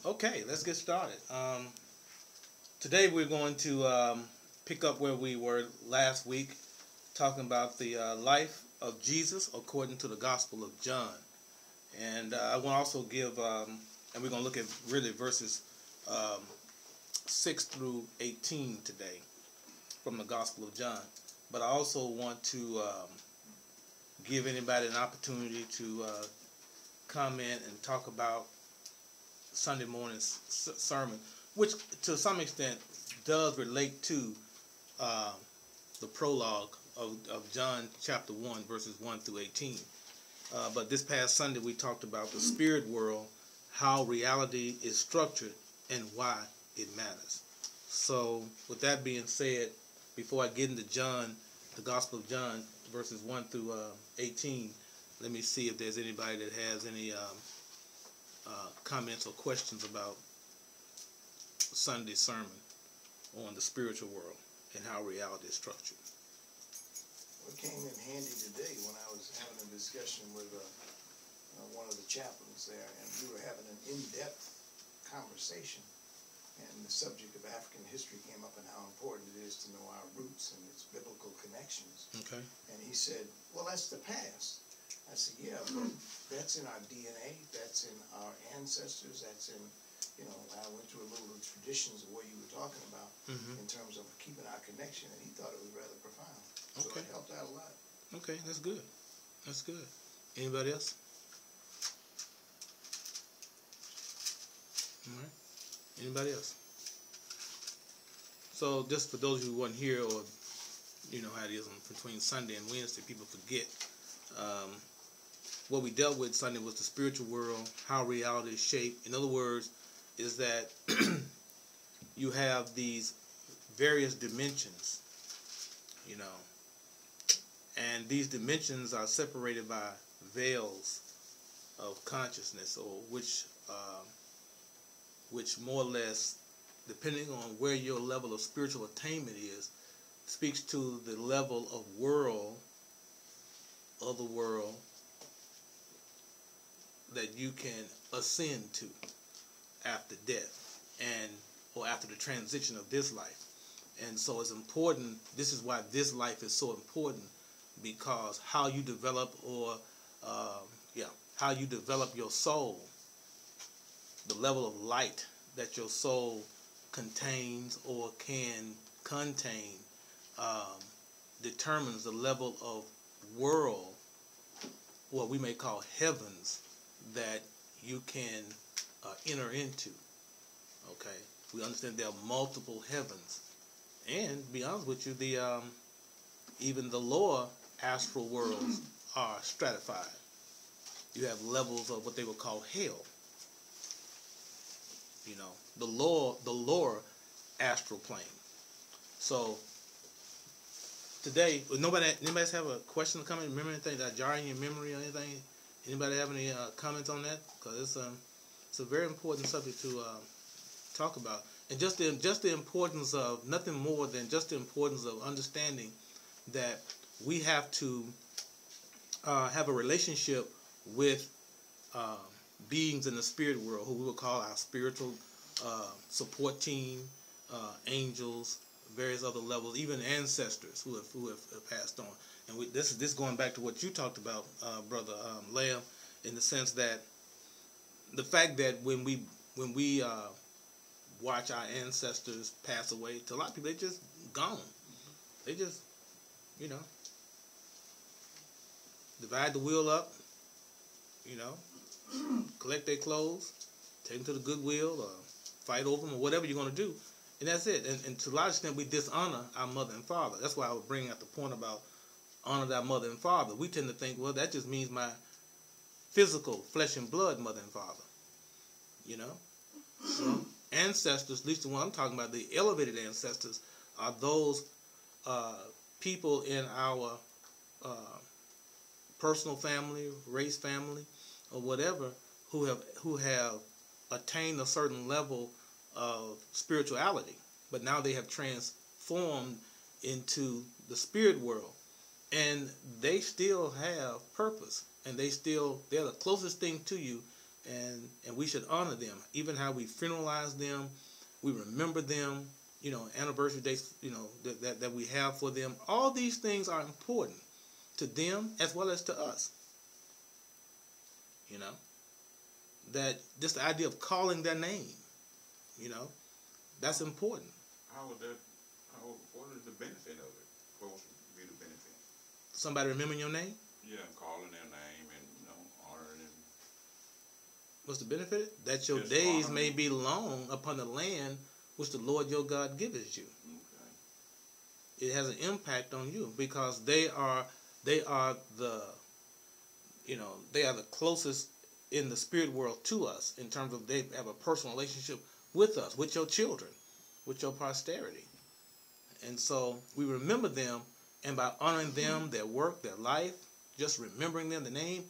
Okay, let's get started. Today we're going to pick up where we were last week, talking about the life of Jesus according to the Gospel of John. And I want to also give, and we're going to look at really verses 6 through 18 today from the Gospel of John. But I also want to give anybody an opportunity to comment and talk about Sunday morning's sermon, which to some extent does relate to the prologue of John chapter 1, verses 1 through 18. But this past Sunday we talked about the spirit world, how reality is structured, and why it matters. So with that being said, before I get into John, the Gospel of John, verses 1 through 18, let me see if there's anybody that has any comments or questions about Sunday's sermon on the spiritual world and how reality is structured. What came in handy today when I was having a discussion with one of the chaplains there, and we were having an in-depth conversation, and the subject of African history came up and how important it is to know our roots and its biblical connections. Okay. And he said, well, that's the past. I said, yeah, but that's in our DNA, that's in our ancestors, that's in, I went through a little of the traditions of what you were talking about in terms of keeping our connection, and he thought it was rather profound. So Okay. it helped out a lot. Okay, that's good. That's good. Anybody else? All right. Anybody else? So just for those who weren't here, or you know how it is between Sunday and Wednesday, people forget. What we dealt with Sunday was the spiritual world, how reality is shaped. In other words, is that you have these various dimensions, and these dimensions are separated by veils of consciousness, or which more or less, depending on where your level of spiritual attainment is, speaks to the level of the world that you can ascend to after death or after the transition of this life. And so it's important, this is why this life is so important, because how you develop how you develop your soul, the level of light that your soul contains or can contain, determines the level of world, what we may call heavens, that you can enter into. Okay, we understand there are multiple heavens, and to be honest with you, even the lower astral worlds are stratified. You have levels of what they would call hell. The lower astral plane. So today, anybody have a question or comment? Remember anything that jar in your memory or anything? Anybody have any comments on that? Because it's a very important subject to talk about, and just the importance of nothing more than just the importance of understanding that we have to have a relationship with beings in the spirit world, who we will call our spiritual support team, angels, various other levels, even ancestors who have passed on. And this is going back to what you talked about, Brother Lamb, in the sense that the fact that when we watch our ancestors pass away, to a lot of people, they just gone. They just, divide the wheel up, collect their clothes, take them to the Goodwill, or fight over them, or whatever you're going to do. And that's it. And to a large extent, we dishonor our mother and father. That's why I was bringing up the point about honor thy mother and father. We tend to think, well, that just means my physical, flesh and blood mother and father. So ancestors, at least the one I'm talking about, the elevated ancestors, are those people in our personal family, race family, or whatever, who have attained a certain level of spirituality, but now they have transformed into the spirit world, and they still have purpose, and they're the closest thing to you and we should honor them. Even how we funeralize them, we remember them. You know, anniversary dates. You know that we have for them. All these things are important to them as well as to us. You know, that just the idea of calling their name. You know, that's important. What is the benefit of it? What would be the benefit? Somebody remembering your name? Yeah, calling their name and honoring them. What's the benefit? That your Just days honoring. may be long upon the land which the Lord your God giveth you. Okay. It has an impact on you because they are the closest in the spirit world to us in terms of they have a personal relationship with us, with your children, with your posterity. And so we remember them, and by honoring them, their work, their life, just remembering them, the name,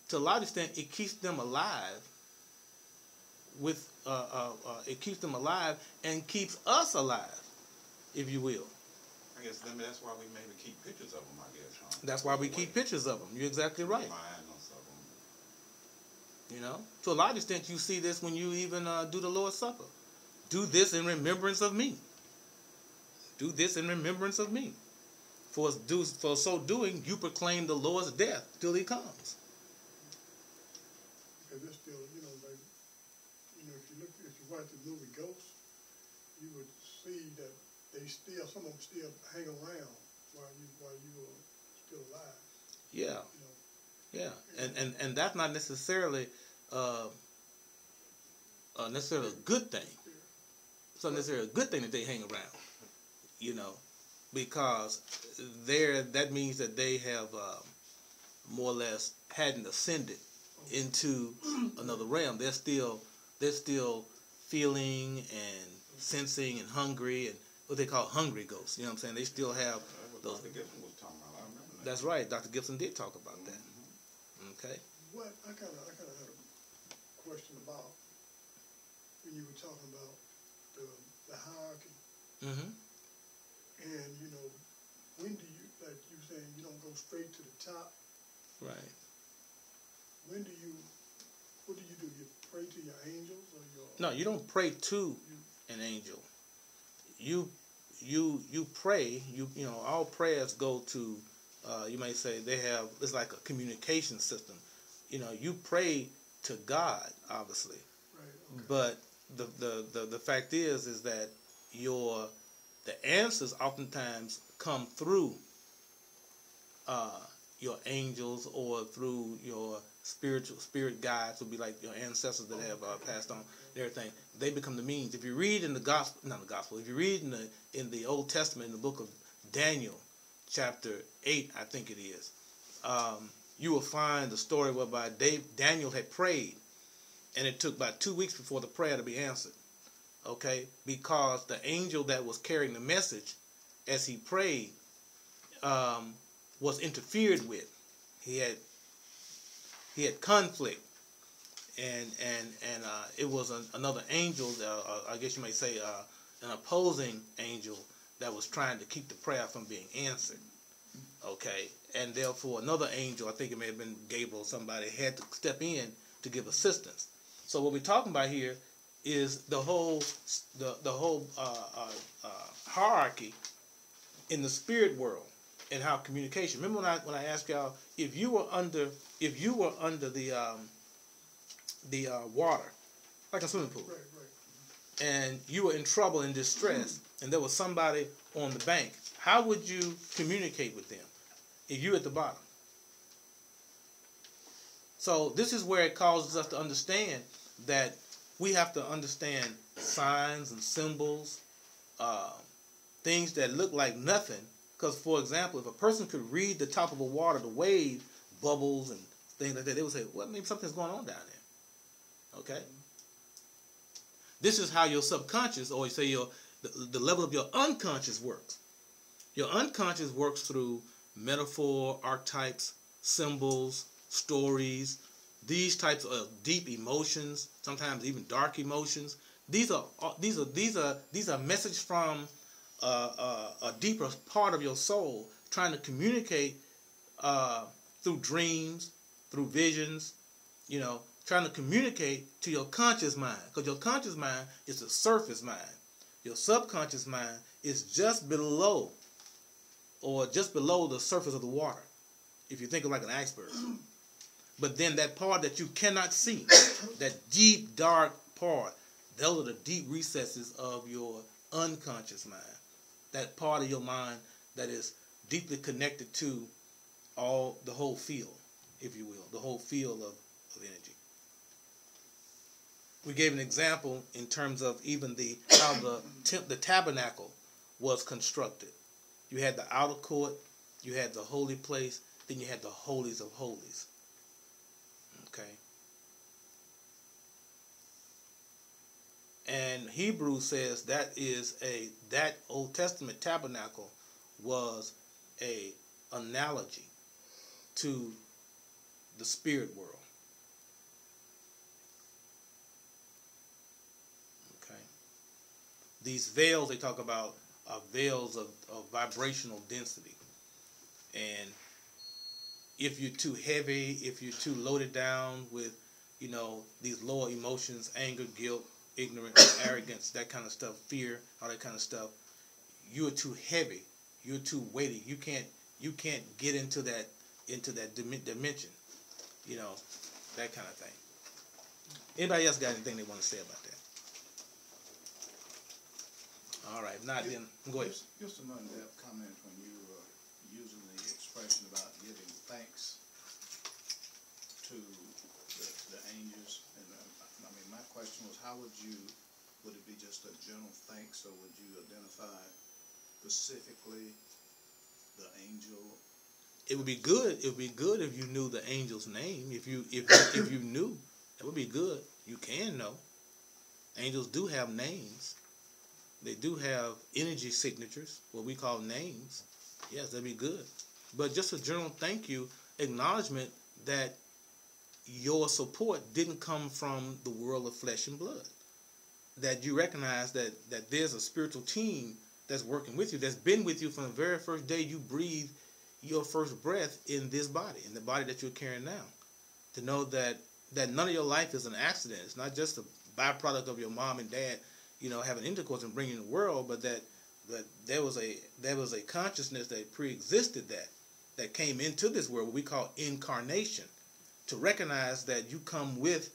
to a large extent, it keeps them alive. It keeps them alive and keeps us alive, if you will. I guess that's why we maybe keep pictures of them. I guess. Huh? That's why we keep pictures of them. You're exactly right. Remind us of them. You know, to a large extent, you see this when you even do the Lord's Supper. Do this in remembrance of me. Do this in remembrance of me. For so doing, you proclaim the Lord's death till He comes. Because it's still, like, if you watch the movie Ghost, you would see that some of them still hang around while you are still alive. Yeah. Yeah. And that's not necessarily a good thing. It's not necessarily a good thing that they hang around. Because that means that they have more or less hadn't ascended into another realm. They're still feeling and sensing and hungry and what they call hungry ghosts. You know what I'm saying? They still have those. Dr. Gibson was talking about. I remember that. That's right. Dr. Gibson did talk about that. Okay. What I kind of had a question about when you were talking about the hierarchy. Mm-hmm. And, when do you, like you saying, you don't go straight to the top? Right. What do you do? You pray to your angels or your... No, you don't pray to an angel. You pray, all prayers go to, you may say it's like a communication system. You pray to God, obviously. Right. Okay. But the fact is that the answers oftentimes come through your angels or through your spirit guides, would be like your ancestors that have passed on and everything. They become the means. If you read in if you read in the Old Testament, in the book of Daniel, chapter 8, I think it is, you will find the story whereby Daniel had prayed, and it took about 2 weeks before the prayer to be answered. Okay, because the angel that was carrying the message as he prayed was interfered with. He had conflict, and it was another angel, I guess you may say an opposing angel that was trying to keep the prayer from being answered. Okay, and therefore another angel, I think it may have been Gabriel or somebody, had to step in to give assistance. So what we're talking about here is the whole hierarchy in the spirit world and how communication. Remember when I asked y'all if you were under the water, like a swimming pool, Right. and you were in trouble and distress, and there was somebody on the bank, how would you communicate with them if you're at the bottom? So this is where it causes us to understand that we have to understand signs and symbols, things that look like nothing. Because, for example, if a person could read the top of a water, the wave, bubbles and things like that, they would say, well, maybe something's going on down there. Okay? This is how your subconscious, or you say the level of your unconscious works. Your unconscious works through metaphor, archetypes, symbols, stories, these types of deep emotions, sometimes even dark emotions. These are messages from a deeper part of your soul trying to communicate through dreams, through visions, trying to communicate to your conscious mind, because your conscious mind is the surface mind. Your subconscious mind is just below, or just below the surface of the water, if you think of like an iceberg. But then that part that you cannot see, that deep, dark part, those are the deep recesses of your unconscious mind. That part of your mind that is deeply connected to the whole field, if you will, the whole field of energy. We gave an example in terms of even how the tabernacle was constructed. You had the outer court, you had the holy place, then you had the holies of holies. Okay. And Hebrews says that Old Testament tabernacle was a analogy to the spirit world. Okay. These veils they talk about are veils of vibrational density. And if you're too heavy, if you're too loaded down with, these lower emotions, anger, guilt, ignorance, arrogance, that kind of stuff, fear, all that kind of stuff, you're too heavy, you're too weighty. You can't get into that dimension, that kind of thing. Anybody else got anything they want to say about that? All right, not then. Go ahead. Just an in-depth comment when you were using the expression about giving thanks to the angels. And my question was, would it be just a general thanks, or would you identify specifically the angel? It would be good. It would be good if you knew the angel's name. If you knew, that would be good. You can know. Angels do have names. They do have energy signatures, what we call names. Yes, that'd be good. But just a general thank you, acknowledgement that your support didn't come from the world of flesh and blood. That you recognize that there's a spiritual team that's working with you, that's been with you from the very first day you breathe your first breath in this body, in the body that you're carrying now. To know that none of your life is an accident. It's not just a byproduct of your mom and dad having intercourse and bringing you in the world, but that there was a consciousness that pre-existed that came into this world, what we call incarnation, to recognize that you come with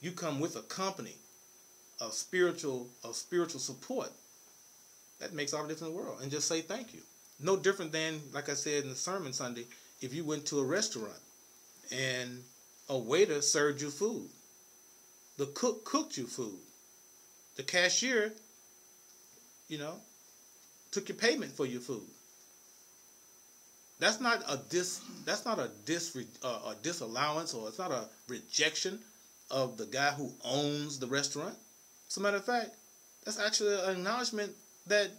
a company of spiritual support that makes all the difference in the world, and just say thank you. No different than, like I said in the sermon Sunday, if you went to a restaurant and a waiter served you food, the cook cooked you food. The cashier, took your payment for your food. That's not a disallowance, or it's not a rejection of the guy who owns the restaurant. As a matter of fact, that's actually an acknowledgement that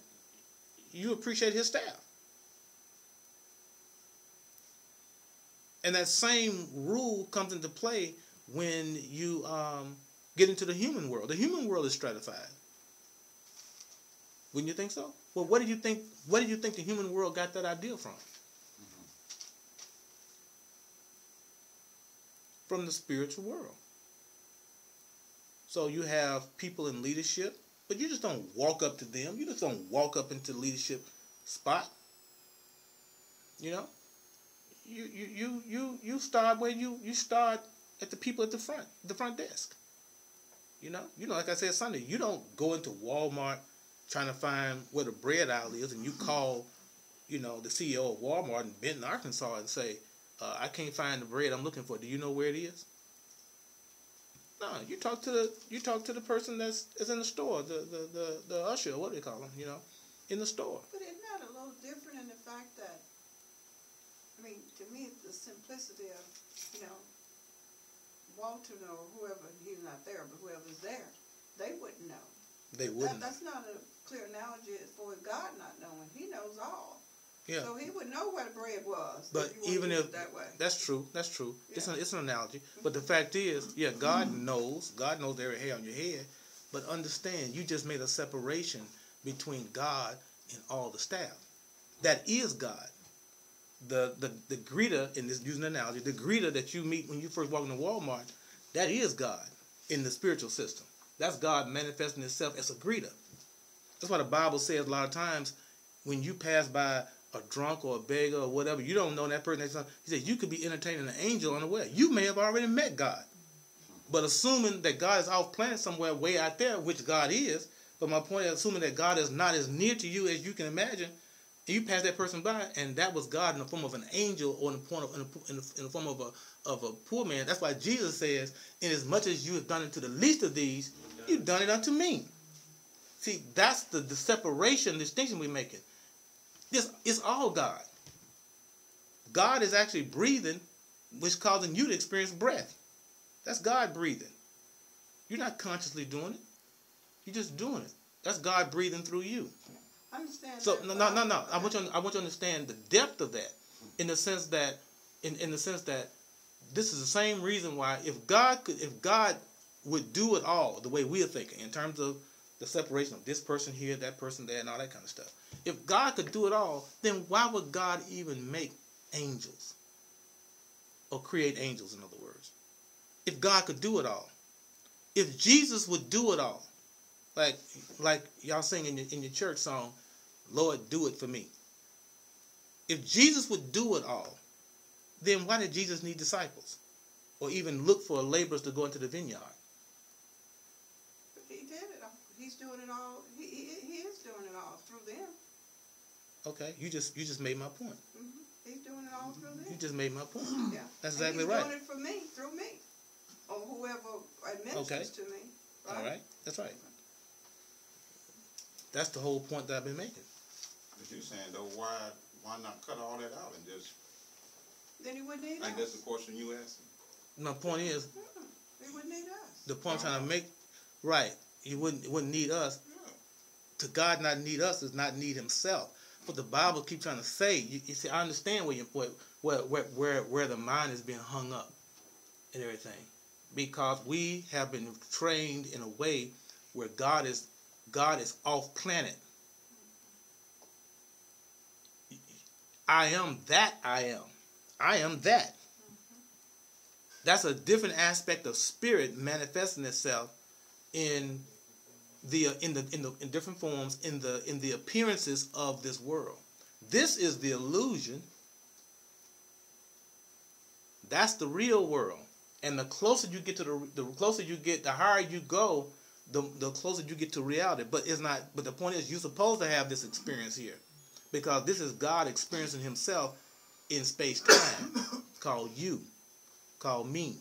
you appreciate his staff. And that same rule comes into play when you get into the human world. The human world is stratified. Wouldn't you think so? Well, what do you think the human world got that idea from? From the spiritual world. So you have people in leadership, but you just don't walk up to them. You just don't walk up into the leadership spot. You start where you start at the people at the front desk. Like I said Sunday, you don't go into Walmart trying to find where the bread aisle is, and you call, the CEO of Walmart in Benton, Arkansas, and say, I can't find the bread I'm looking for. Do you know where it is? No, you talk to the person that's in the store, the usher, what do they call them, in the store. But isn't that a little different in the fact that, to me, the simplicity of, Walter or whoever, he's not there, but whoever's there, they wouldn't know. They wouldn't. That's not a clear analogy as far as God not knowing. He knows all. Yeah. So he would know where the bread was. But even if that way. That's true. Yeah. It's an analogy. But the fact is, God knows. God knows every hair on your head. But understand, you just made a separation between God and all the staff. That is God. The greeter, in this using an analogy, the greeter that you meet when you first walk into Walmart, That is God in the spiritual system. That's God manifesting Himself as a greeter. That's why the Bible says a lot of times when you pass by a drunk or a beggar or whatever, you don't know that person. He said you could be entertaining an angel unaware. You may have already met God. But assuming that God is off planet somewhere way out there, which God is, but my point is assuming that God is not as near to you as you can imagine, and you pass that person by, and that was God in the form of an angel or in the form of a poor man. That's why Jesus says, inasmuch as you have done it to the least of these, you've done it unto me. See, that's the separation, distinction we're making. It's all God. God is actually breathing, which is causing you to experience breath. That's God breathing. You're not consciously doing it. You're just doing it. That's God breathing through you. I understand. So that, no. I want you to understand the depth of that, in the sense that this is the same reason why if God would do it all the way we are thinking in terms of the separation of this person here, that person there, and all that kind of stuff. If God could do it all, then why would God even make angels or create angels? In other words, if God could do it all, if Jesus would do it all, like y'all sing in your church song, Lord, do it for me. If Jesus would do it all, then why did Jesus need disciples or even look for laborers to go into the vineyard? He did it all. He's doing it all. He is doing it all through them. Okay, you just made my point. Mm-hmm. He's doing it all through them. You just made my point. Yeah, That's and exactly he's right. doing it for me, through me, or whoever administers to me. Right? All right, that's right. That's the whole point that I've been making. But you're saying though, why not cut all that out and just? Then he wouldn't need Like us. that's the question you asking. My point is, He wouldn't need us. the point I'm trying to make, right? He wouldn't need us. Yeah. To God not need us is not need Himself. But the Bible keeps trying to say. You see, I understand where the mind is being hung up and everything, because we have been trained in a way where God is off planet. I am that I am. I am that. That's a different aspect of spirit manifesting itself in different forms in the appearances of this world. This is the illusion. That's the real world. And the closer you get to the higher you go, the closer you get to reality. But it's not. But the point is, you're supposed to have this experience here, because this is God experiencing Himself in space-time, called you, called me,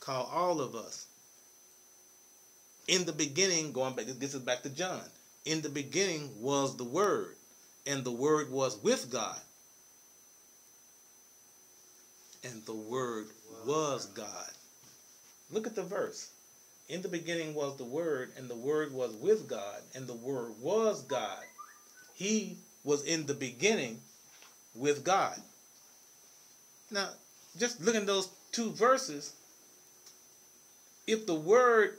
called all of us. In the beginning, going back, this gets us back to John. In the beginning was the Word, and the Word was with God, and the Word was God. Look at the verse. In the beginning was the Word, and the Word was with God, and the Word was God. He was in the beginning with God. Now, just looking at those two verses, if the Word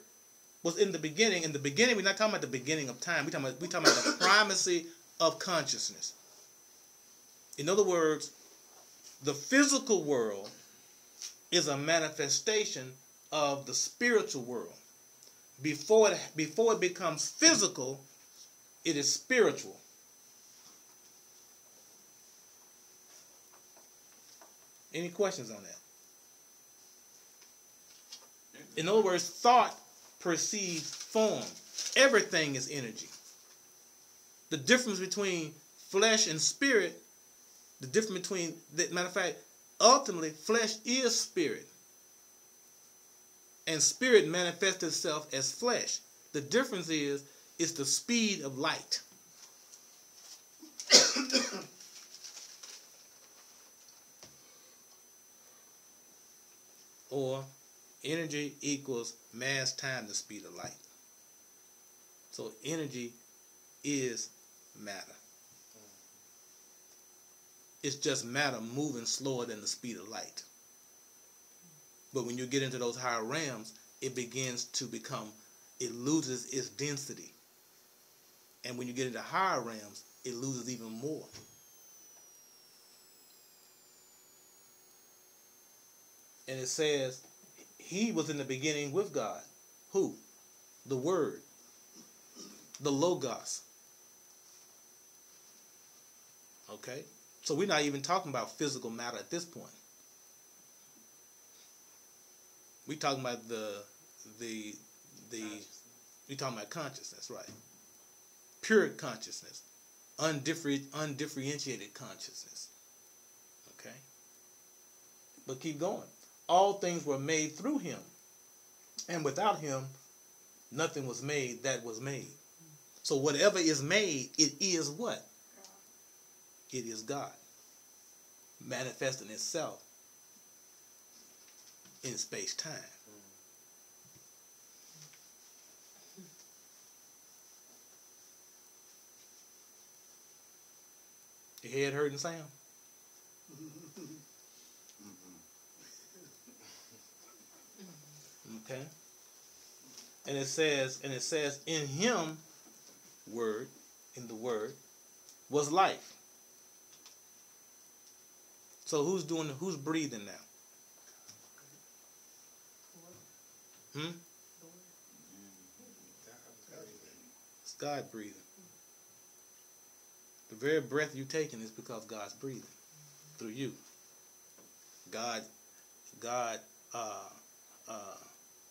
was in the beginning, we're not talking about the beginning of time. We're talking about the primacy of consciousness. In other words, the physical world is a manifestation of the spiritual world. Before it becomes physical, it is spiritual. Any questions on that? In other words, thought perceives form. Everything is energy. The difference between flesh and spirit, matter of fact, ultimately, flesh is spirit. And spirit manifests itself as flesh. The difference is, it's the speed of light. Or energy equals mass times the speed of light. So energy is matter. It's just matter moving slower than the speed of light. But when you get into those higher realms, it loses its density. And when you get into higher realms, it loses even more. And it says He was in the beginning with God. Who? The Word. The Logos. Okay? So we're not even talking about physical matter at this point. We're talking about we're talking about consciousness, right? Pure consciousness. Undifferentiated consciousness. Okay? But keep going. All things were made through him. And without him, nothing was made that was made. So whatever is made, it is what? It is God. Manifesting itself in space-time. Your head hurting, Sam? Okay. And it says, in him, word, in the word, was life. So who's breathing now? It's God breathing. The very breath you're taking is because God's breathing through you. God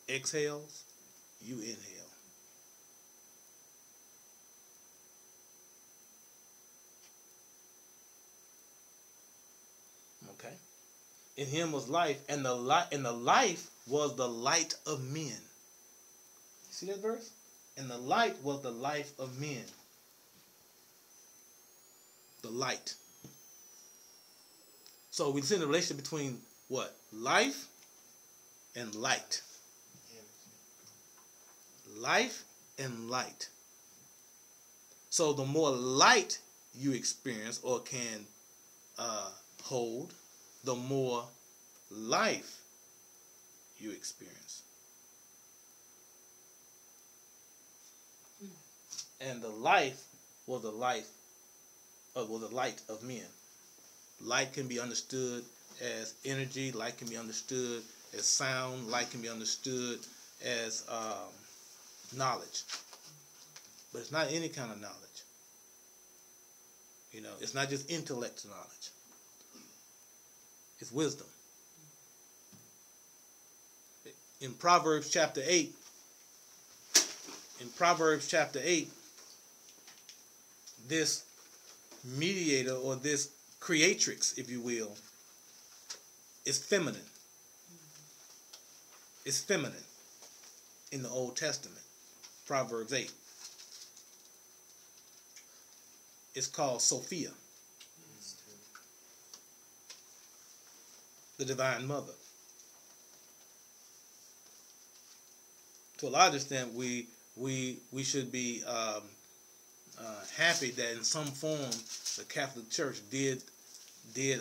exhales, you inhale. Okay. In him was life, and the life was the light of men. See that verse? And the light was the life of men. The light. So we see the relationship between what? Life and light. Life and light. So the more light you experience or can hold, the more life you experience. And the life was the light of men. Light can be understood as energy. Light can be understood as sound. Light can be understood as knowledge. But it's not any kind of knowledge. You know, it's not just intellect knowledge. It's wisdom. In Proverbs chapter 8, this mediator, or this creatrix, if you will, is feminine. It's feminine in the Old Testament. Proverbs 8. It's called Sophia, the Divine Mother. To a large extent, we should be happy that in some form the Catholic Church did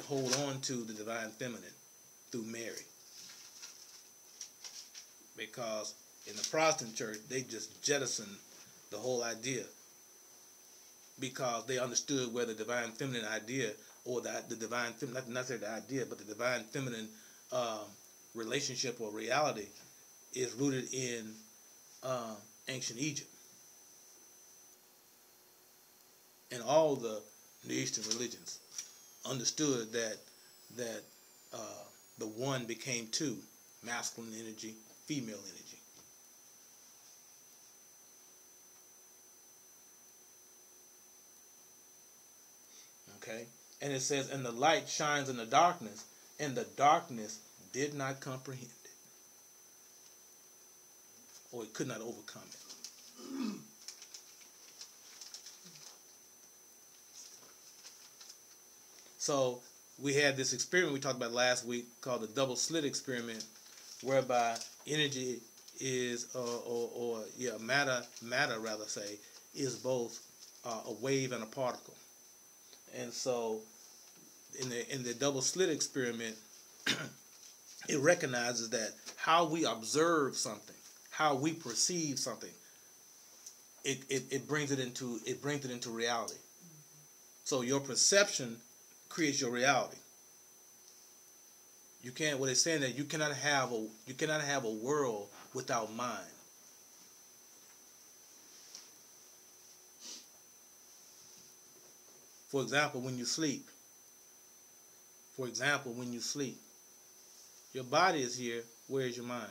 hold on to the Divine Feminine through Mary. Because in the Protestant Church, they just jettisoned the whole idea, because they understood where the Divine Feminine idea, or the Divine Feminine, not necessarily the idea, but the Divine Feminine relationship or reality is rooted in ancient Egypt. And all the Near Eastern religions understood that the one became two, masculine energy, female energy. Okay? And it says, and the light shines in the darkness, and the darkness did not comprehend it. Or it could not overcome it. So we had this experiment we talked about last week called the double slit experiment, whereby energy is, matter rather say, is both a wave and a particle. And so in the double slit experiment, it recognizes that how we observe something, how we perceive something, it brings it into reality. So your perception creates your reality. You can't. What it's saying that you cannot have a world without mind. For example, when you sleep. Your body is here. Where is your mind?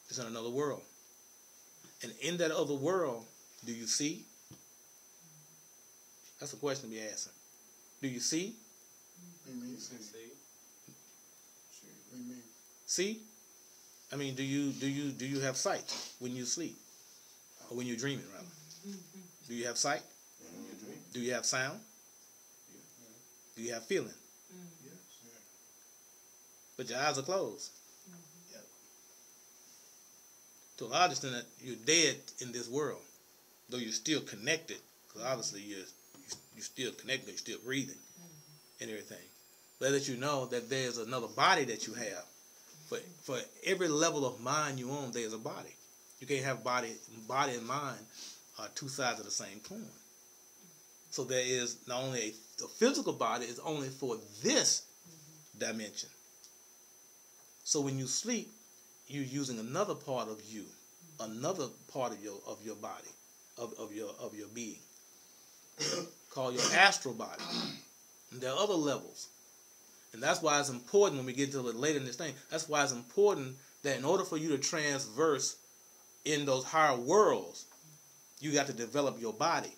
It's in another world. And in that other world, do you see? That's a question to be asking. Do you see? See? I mean, do you have sight when you sleep? Or when you're dreaming, rather? Do you have sight? Do you have sound? Do you have feeling? But your eyes are closed. To a large extent, you're dead in this world, though you're still connected. Because obviously you're still connected, you're still breathing and everything. But that you know that there's another body that you have. For every level of mind you own, there's a body. You can't have body and mind are two sides of the same coin. So there is not only a physical body, it's only for this dimension. So when you sleep, you're using another part of you, another part of your body, of your being, called your astral body. And there are other levels. And that's why it's important when we get to it later in this thing. That's why it's important that in order for you to transverse in those higher worlds, you got to develop your body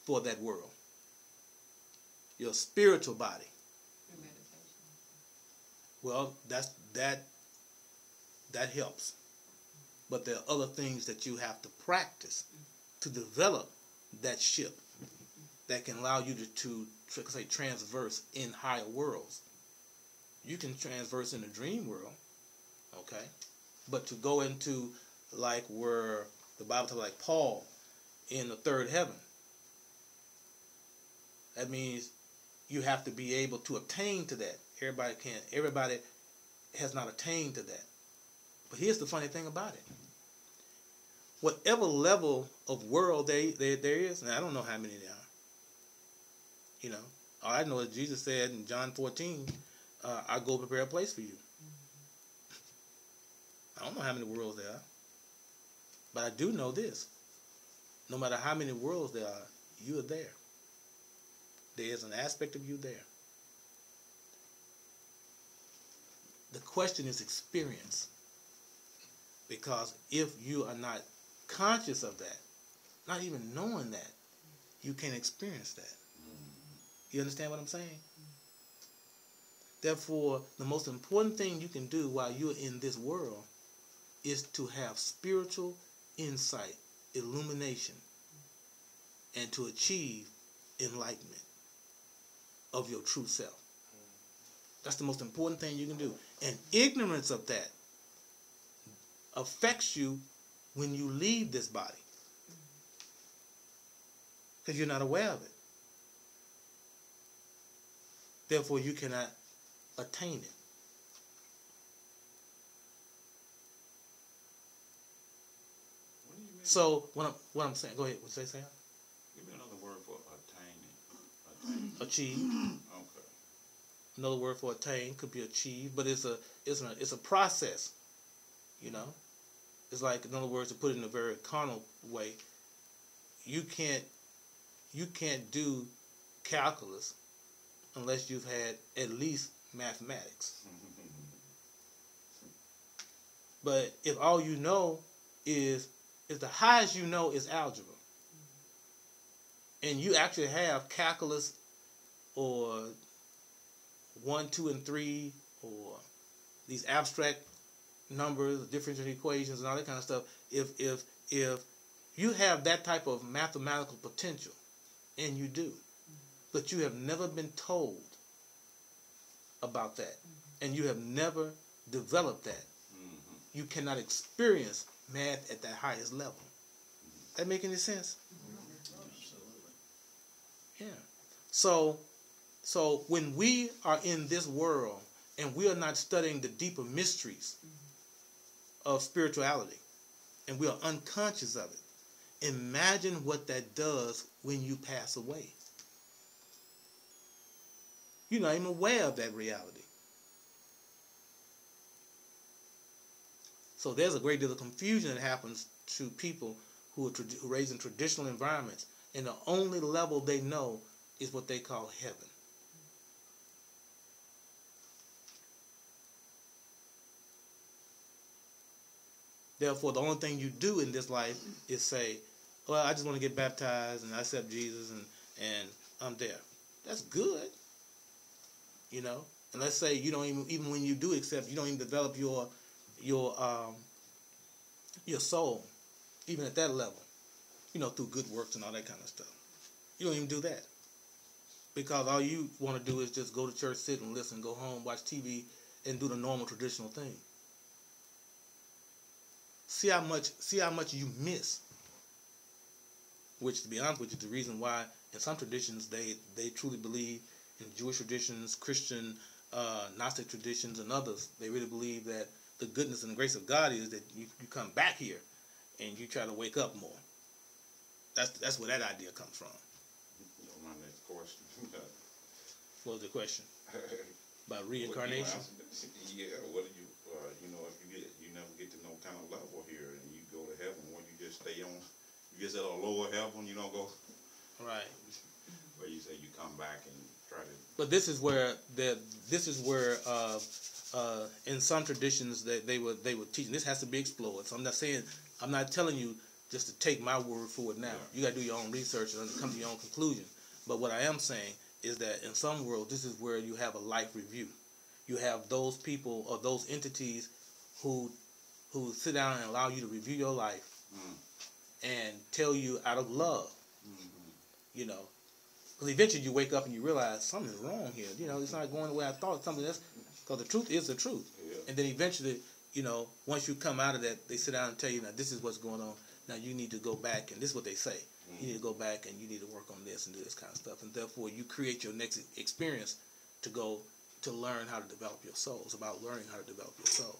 for that world. Your spiritual body. Well, that helps. But there are other things that you have to practice to develop that ship that can allow you to transverse in higher worlds. You can transverse in the dream world, okay? But to go into like where the Bible talks like Paul in the third heaven, that means you have to be able to attain to that. Everybody can't. Everybody has not attained to that. But here's the funny thing about it. Whatever level of world there is, and I don't know how many there are. You know, all I know is Jesus said in John 14, I go prepare a place for you. I don't know how many worlds there are. But I do know this. No matter how many worlds there are, you are there. There is an aspect of you there. The question is experience. Because if you are not conscious of that, not even knowing that, you can't experience that. You understand what I'm saying? Therefore, the most important thing you can do while you're in this world is to have spiritual insight, illumination, and to achieve enlightenment of your true self. That's the most important thing you can do. And ignorance of that affects you when you leave this body. Because you're not aware of it. Therefore, you cannot attain it. What do you mean? So, what I'm saying, go ahead, what say, Sam? Give me another word for attaining. Achieve. Okay. Another word for attain could be achieve, but it's a process. You know, it's like, in other words, to put it in a very carnal way, you can't do calculus unless you've had at least mathematics. But if all you know is the highest you know is algebra, and you actually have calculus or 1, 2, and 3, or these abstract numbers, differential equations, and all that kind of stuff, if you have that type of mathematical potential, and you do, but you have never been told about that, and you have never developed that, you cannot experience math at that highest level. That make any sense? Absolutely. Yeah. So when we are in this world and we are not studying the deeper mysteries of spirituality, and we are unconscious of it, imagine what that does when you pass away. You're not even aware of that reality. So there's a great deal of confusion that happens to people who are raised in traditional environments, and the only level they know is what they call heaven. Therefore, the only thing you do in this life is say, well, I just want to get baptized and I accept Jesus and I'm there. That's good. You know? And let's say you don't even when you do accept, you don't even develop your soul, even at that level, you know, through good works and all that kind of stuff. You don't even do that. Because all you want to do is just go to church, sit and listen, go home, watch TV, and do the normal traditional thing. See how much you miss. Which, to be honest with you, is the reason why in some traditions they truly believe, in Jewish traditions, Christian, Gnostic traditions, and others, they really believe that the goodness and the grace of God is that you come back here and you try to wake up more. That's where that idea comes from. My next question. What was the question? About reincarnation? Yeah, what do you, if you never get to no kind of level here and you go to heaven, when you just stay on, you just at a lower heaven, you don't go. Right. Where you say you come back and try to. But this is where in some traditions that they would teach, and this has to be explored. So I'm not telling you just to take my word for it now. Yeah. You got to do your own research and come to your own conclusion. But what I am saying is that in some worlds, this is where you have a life review. You have those people or those entities who sit down and allow you to review your life and tell you out of love, you know. Because eventually you wake up and you realize something's wrong here. You know, it's not going the way I thought. Because the truth is the truth. Yeah. And then eventually, you know, once you come out of that, they sit down and tell you, now this is what's going on. Now you need to go back, and this is what they say. You need to go back and you need to work on this and do this kind of stuff. And therefore, you create your next experience to go to learn how to develop your soul. It's about learning how to develop your soul.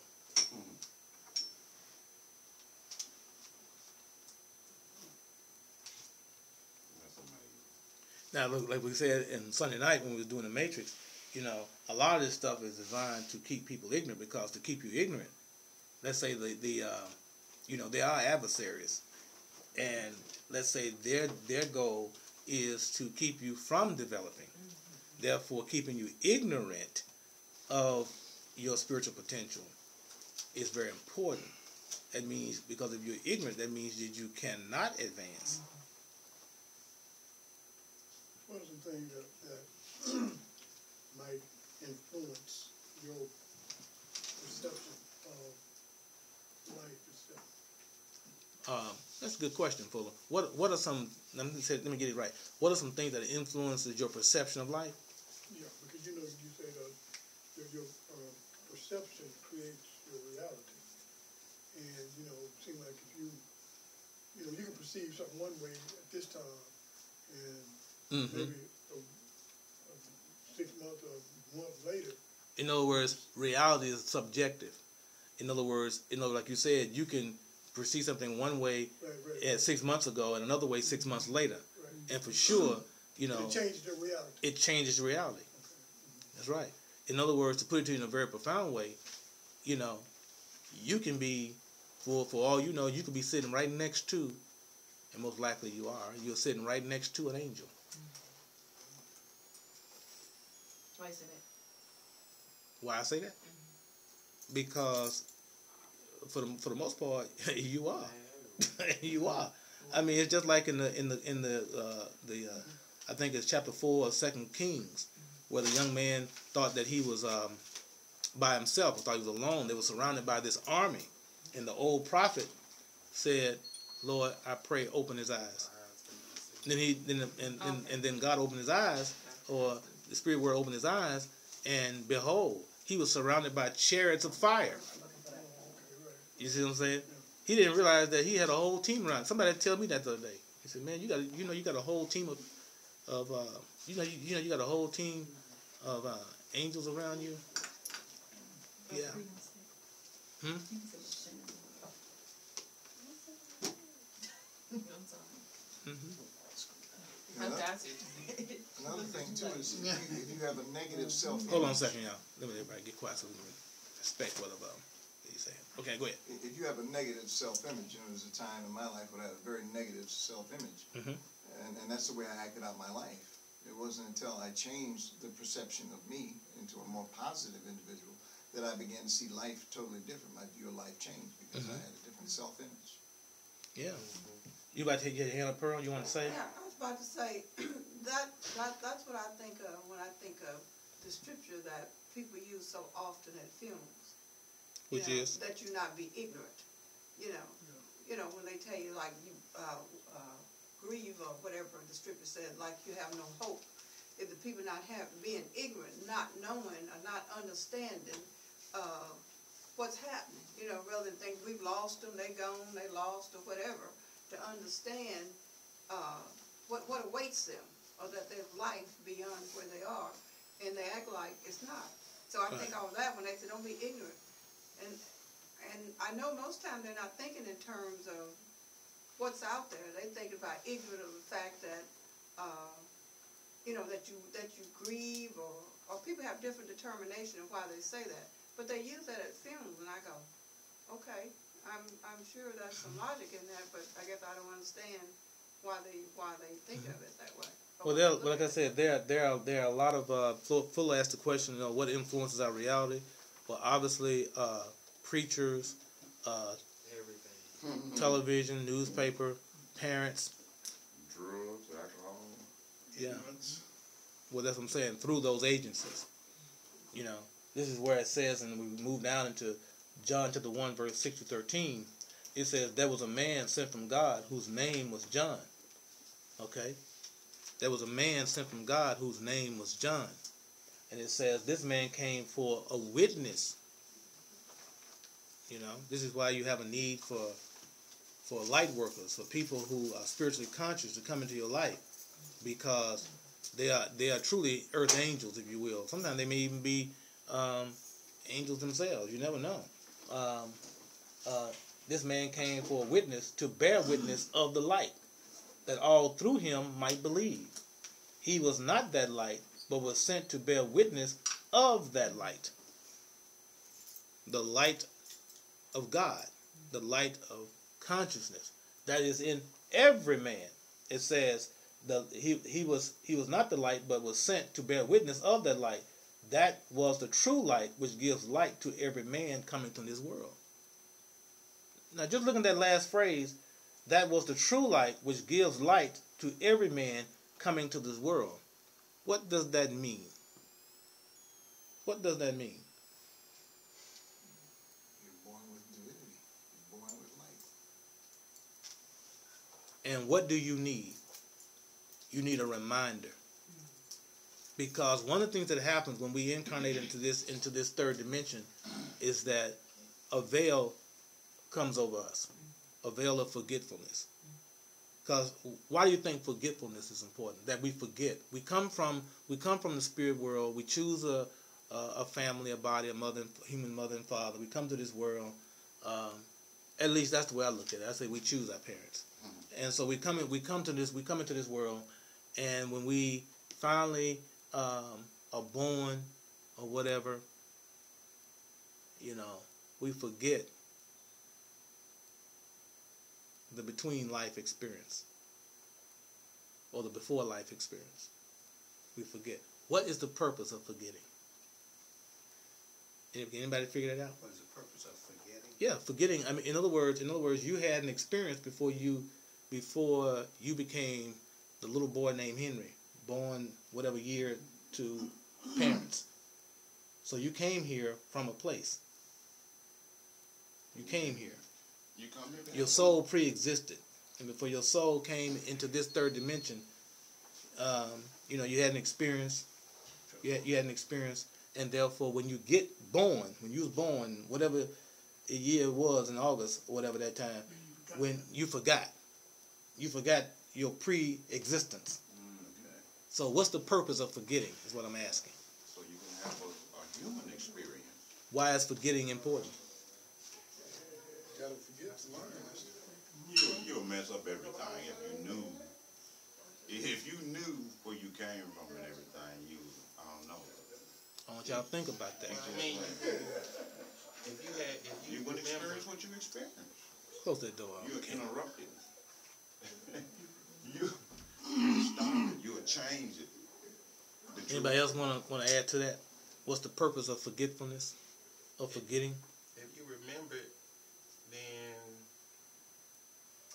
Now, look, like we said in Sunday night when we were doing the Matrix, you know, a lot of this stuff is designed to keep people ignorant, because to keep you ignorant, let's say you know, there are adversaries, and let's say their goal is to keep you from developing, therefore keeping you ignorant of your spiritual potential is very important. That means, because if you're ignorant, that means that you cannot advance. What are some things that might influence your perception of life itself? That's a good question, Fuller. What are some? Let me get it right. What are some things that influences your perception of life? Yeah, because you know you say that your perception creates your reality, and you know it seems like if you can perceive something one way at this time, and maybe 6 months or a month later. In other words, reality is subjective. In other words, like you said, you can perceive something one way at 6 months ago and another way 6 months later. Right. And for sure, you know, it changes your reality. It changes your reality. Okay. That's right. In other words, to put it to you in a very profound way, you know, you can be, for all you know, you could be sitting right next to, and most likely you're sitting right next to an angel. Why is it? Why I say that? Because for the most part, you are. You are. I mean, it's just like in the I think it's chapter 4 of 2 Kings, where the young man thought that he was by himself, thought he was alone. They were surrounded by this army, and the old prophet said, "Lord, I pray, open his eyes." And then God opened his eyes, or the Spirit word opened his eyes, and behold, he was surrounded by chariots of fire. You see what I'm saying? He didn't realize that he had a whole team around. Somebody tell me that the other day. He said, "Man, you got a whole team of you got a whole team of angels around you." Yeah. Another thing too is if you have a negative self-image. Hold on a second, y'all. Let me everybody get quiet so we can respect what he's saying. Okay, go ahead. If you have a negative self-image, there was a time in my life when I had a very negative self-image, and that's the way I acted out my life. It wasn't until I changed the perception of me into a more positive individual that I began to see life totally different. My view of life changed because I had a different self-image. Yeah. You about to take your hand up, Pearl? You want to say? Yeah, I was about to say that's what I think of when I think of the scripture that people use so often at funerals. Which is that you not be ignorant. You know when they tell you like you grieve or whatever the scripture said, like you have no hope. If the people being ignorant, not knowing or not understanding what's happening, rather than think we've lost them, they gone, they lost or whatever, to understand what awaits them, or that there's life beyond where they are, and they act like it's not. So I think all of that when they say don't be ignorant, and I know most times they're not thinking in terms of what's out there. They think about ignorant of the fact that that you grieve, or people have different determination of why they say that, but they use that at funerals, and I go, okay, I'm sure there's some logic in that, but I guess I don't understand why they think of it that way. Well, like I said, there are a lot of Fuller asked the question, what influences our reality? Well, obviously, preachers, everything, television, newspaper, parents, drugs, alcohol. Yeah. Well, that's what I'm saying. Through those agencies, this is where it says, and we move down into John chapter 1, verse 6 to 13. It says there was a man sent from God whose name was John. Okay? There was a man sent from God whose name was John. And it says this man came for a witness. This is why you have a need for light workers, for people who are spiritually conscious to come into your life, because they are truly earth angels, if you will. Sometimes they may even be angels themselves. You never know. This man came for a witness, to bear witness of the light, that all through him might believe. He was not that light, but was sent to bear witness of that light. The light of God, the light of consciousness that is in every man. It says he was not the light, but was sent to bear witness of that light. That was the true light, which gives light to every man coming to this world. Now, just looking at that last phrase, that was the true light, which gives light to every man coming to this world. What does that mean? What does that mean? You're born with divinity. You're born with light. And what do you need? You need a reminder. Because one of the things that happens when we incarnate into this third dimension is that a veil comes over us, a veil of forgetfulness. Because why do you think forgetfulness is important? That we forget. We come from the spirit world. We choose a family, a body, human mother and father. We come to this world. At least that's the way I look at it. I say we choose our parents, and so we come into this world, and when we finally are born or whatever, we forget the between life experience or the before life experience. We forget. What is the purpose of forgetting? Anybody figure that out? What is the purpose of forgetting? Yeah, forgetting. I mean, in other words, you had an experience before you became the little boy named Henry, born whatever year to parents. So you came here from a place. You came here. You come here. Your soul pre-existed, and before your soul came into this third dimension, you had an experience. You had an experience, and therefore, when you get born, when you was born, whatever the year was in August or whatever that time, when you forgot your pre-existence. Okay. So, what's the purpose of forgetting? Is what I'm asking. So you can have a human experience. Why is forgetting important? You gotta forget to learn. You'll mess up everything if you came from and everything, I don't know. I want y'all to think about that. I mean, if you would remember, experience what you experienced. Close that door. You're interrupted. you started. You would change it. Anybody else want to add to that? What's the purpose of forgetfulness, of forgetting? if you remember it, then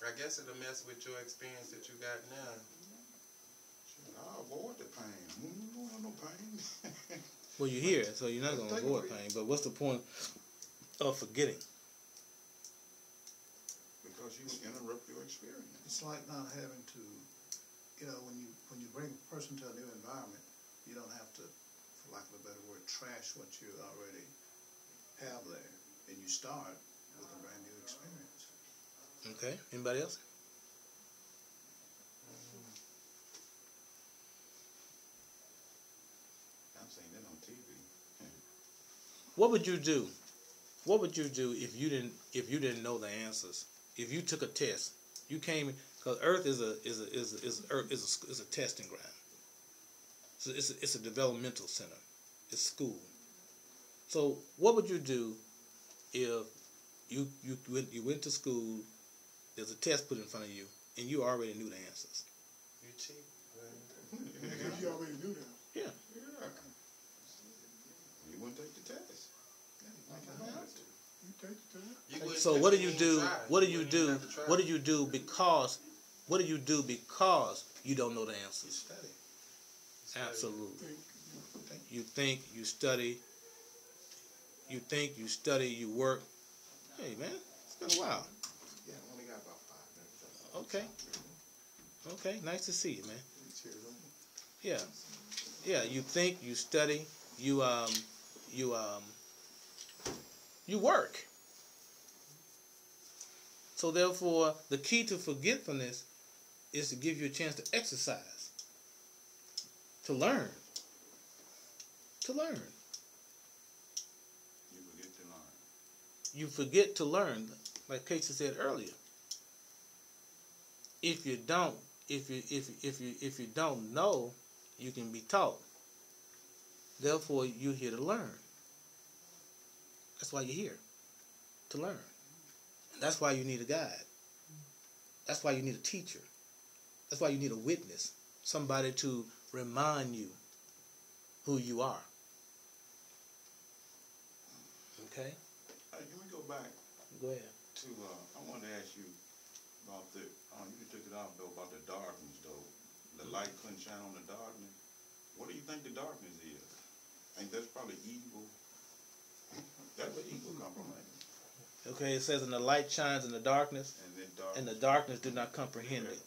I guess it'll mess with your experience that you got now. I'll avoid the pain. You don't want no pain. Well, you're here, so you're not going to avoid pain. But what's the point of forgetting? Because you interrupt your experience. It's like not having to, when you bring a person to a new environment, you don't have to, for lack of a better word, trash what you already have there. And you start with a brand new experience. Okay. Anybody else? I've seen that on TV. What would you do? What would you do if you didn't know the answers? If you took a test, you came, because Earth is a testing ground. So it's a developmental center. It's school. So what would you do if you went to school? There's a test put in front of you, and you already knew the answers. You cheat. Because you already knew that. Yeah. You wouldn't take the test. You take the time. You wouldn't- So what do you wouldn't do? try. What do you wouldn't do? have to try. What do you do because? What do you do because you don't know the You answers? study. Absolutely. You think, you study. You think, you study, you work. Hey man, it's been a while. Yeah, I only got about 5 minutes. Okay. Okay, nice to see you, man. Cheers, man. Yeah. Yeah, you think, you study, you work. So therefore, the key to forgetfulness is to give you a chance to exercise, to learn. To learn. You forget to learn. You forget to learn, like Casey said earlier. If you don't know, you can be taught. Therefore, you're here to learn. That's why you're here, to learn. And that's why you need a guide. That's why you need a teacher. That's why you need a witness, somebody to remind you who you are. Okay? Hey, can we go back Go ahead. to, I wanted to ask you about you took it out though, about the darkness though. The light couldn't shine on the darkness. What do you think the darkness is? I think that's probably evil. That's where evil come from, ain't it? Okay, it says, and the light shines in the darkness, and the darkness did not comprehend it.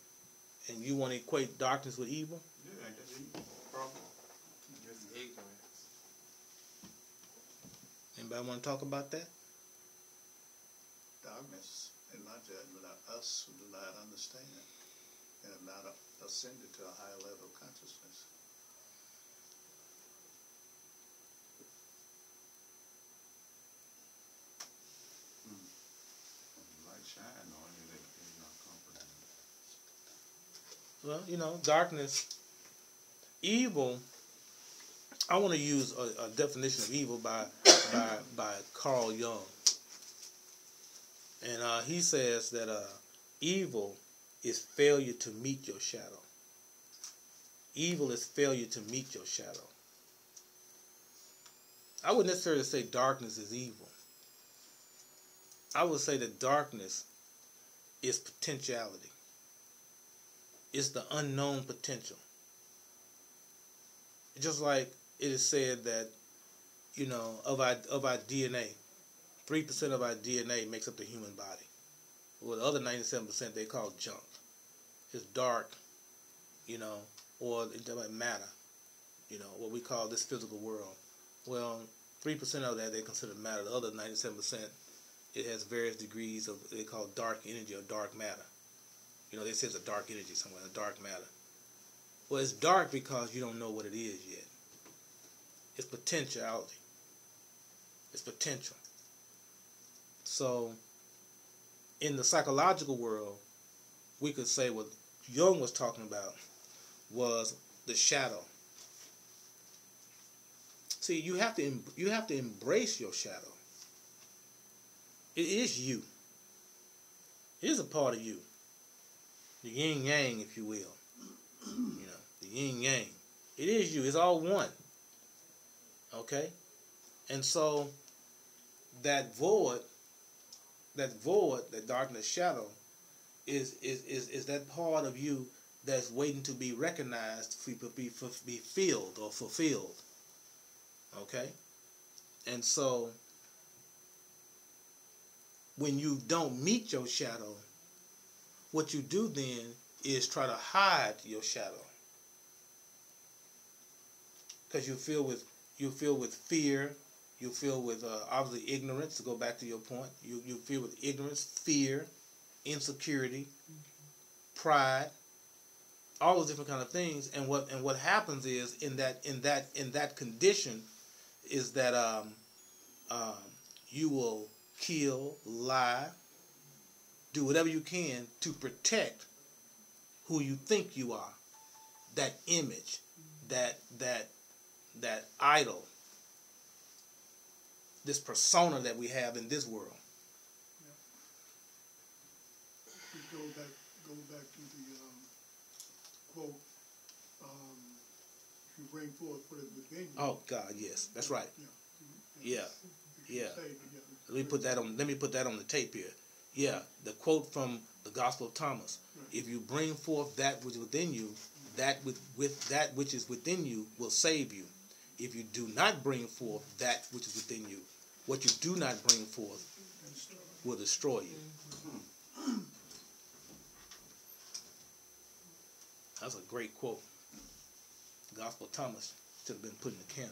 And you want to equate darkness with evil? Yeah, ain't that evil? Probably. It's ignorance. Anybody want to talk about that? Darkness, in my judgment, are us who do not understand and have not ascended to a higher level of consciousness. Light shine on you, they not comprehend. Well, darkness, evil. I want to use a definition of evil by Carl Jung, and he says that evil is failure to meet your shadow. Evil is failure to meet your shadow. I wouldn't necessarily say darkness is evil. I would say that darkness is potentiality. It's the unknown potential. Just like it is said that, of our DNA, 3% of our DNA makes up the human body. Well, the other 97% they call junk. It's dark, or it doesn't matter, what we call this physical world. Well, 3% of that they consider matter. The other 97%, it has various degrees of, they call dark energy or dark matter. They say it's a dark energy somewhere, a dark matter. Well, it's dark because you don't know what it is yet. It's potentiality. It's potential. So, in the psychological world, we could say what Jung was talking about was the shadow. See, you have to embrace your shadow. It is you. It is a part of you. The yin yang, if you will. You know, the yin yang. It is you. It's all one. Okay? And so that void, that darkness shadow, is that part of you that's waiting to be recognized, to be filled or fulfilled. Okay? And so when you don't meet your shadow, what you do then is try to hide your shadow. Because you feel with fear, you feel with obviously ignorance, to go back to your point. You feel with ignorance, fear, insecurity, pride, all those different kind of things. And what happens is in that condition is that you will kill, lie, do whatever you can to protect who you think you are, that image, that idol, this persona that we have in this world. Yeah. Go back to the quote, if you bring forth what is within you. Oh God, yes, that's right. Yeah. Let me put that on the tape here. Yeah, the quote from the Gospel of Thomas. Right. If you bring forth that which is within you, that which is within you will save you. If you do not bring forth that which is within you, what you do not bring forth will destroy you. That's a great quote. The Gospel of Thomas should have been put in the canon.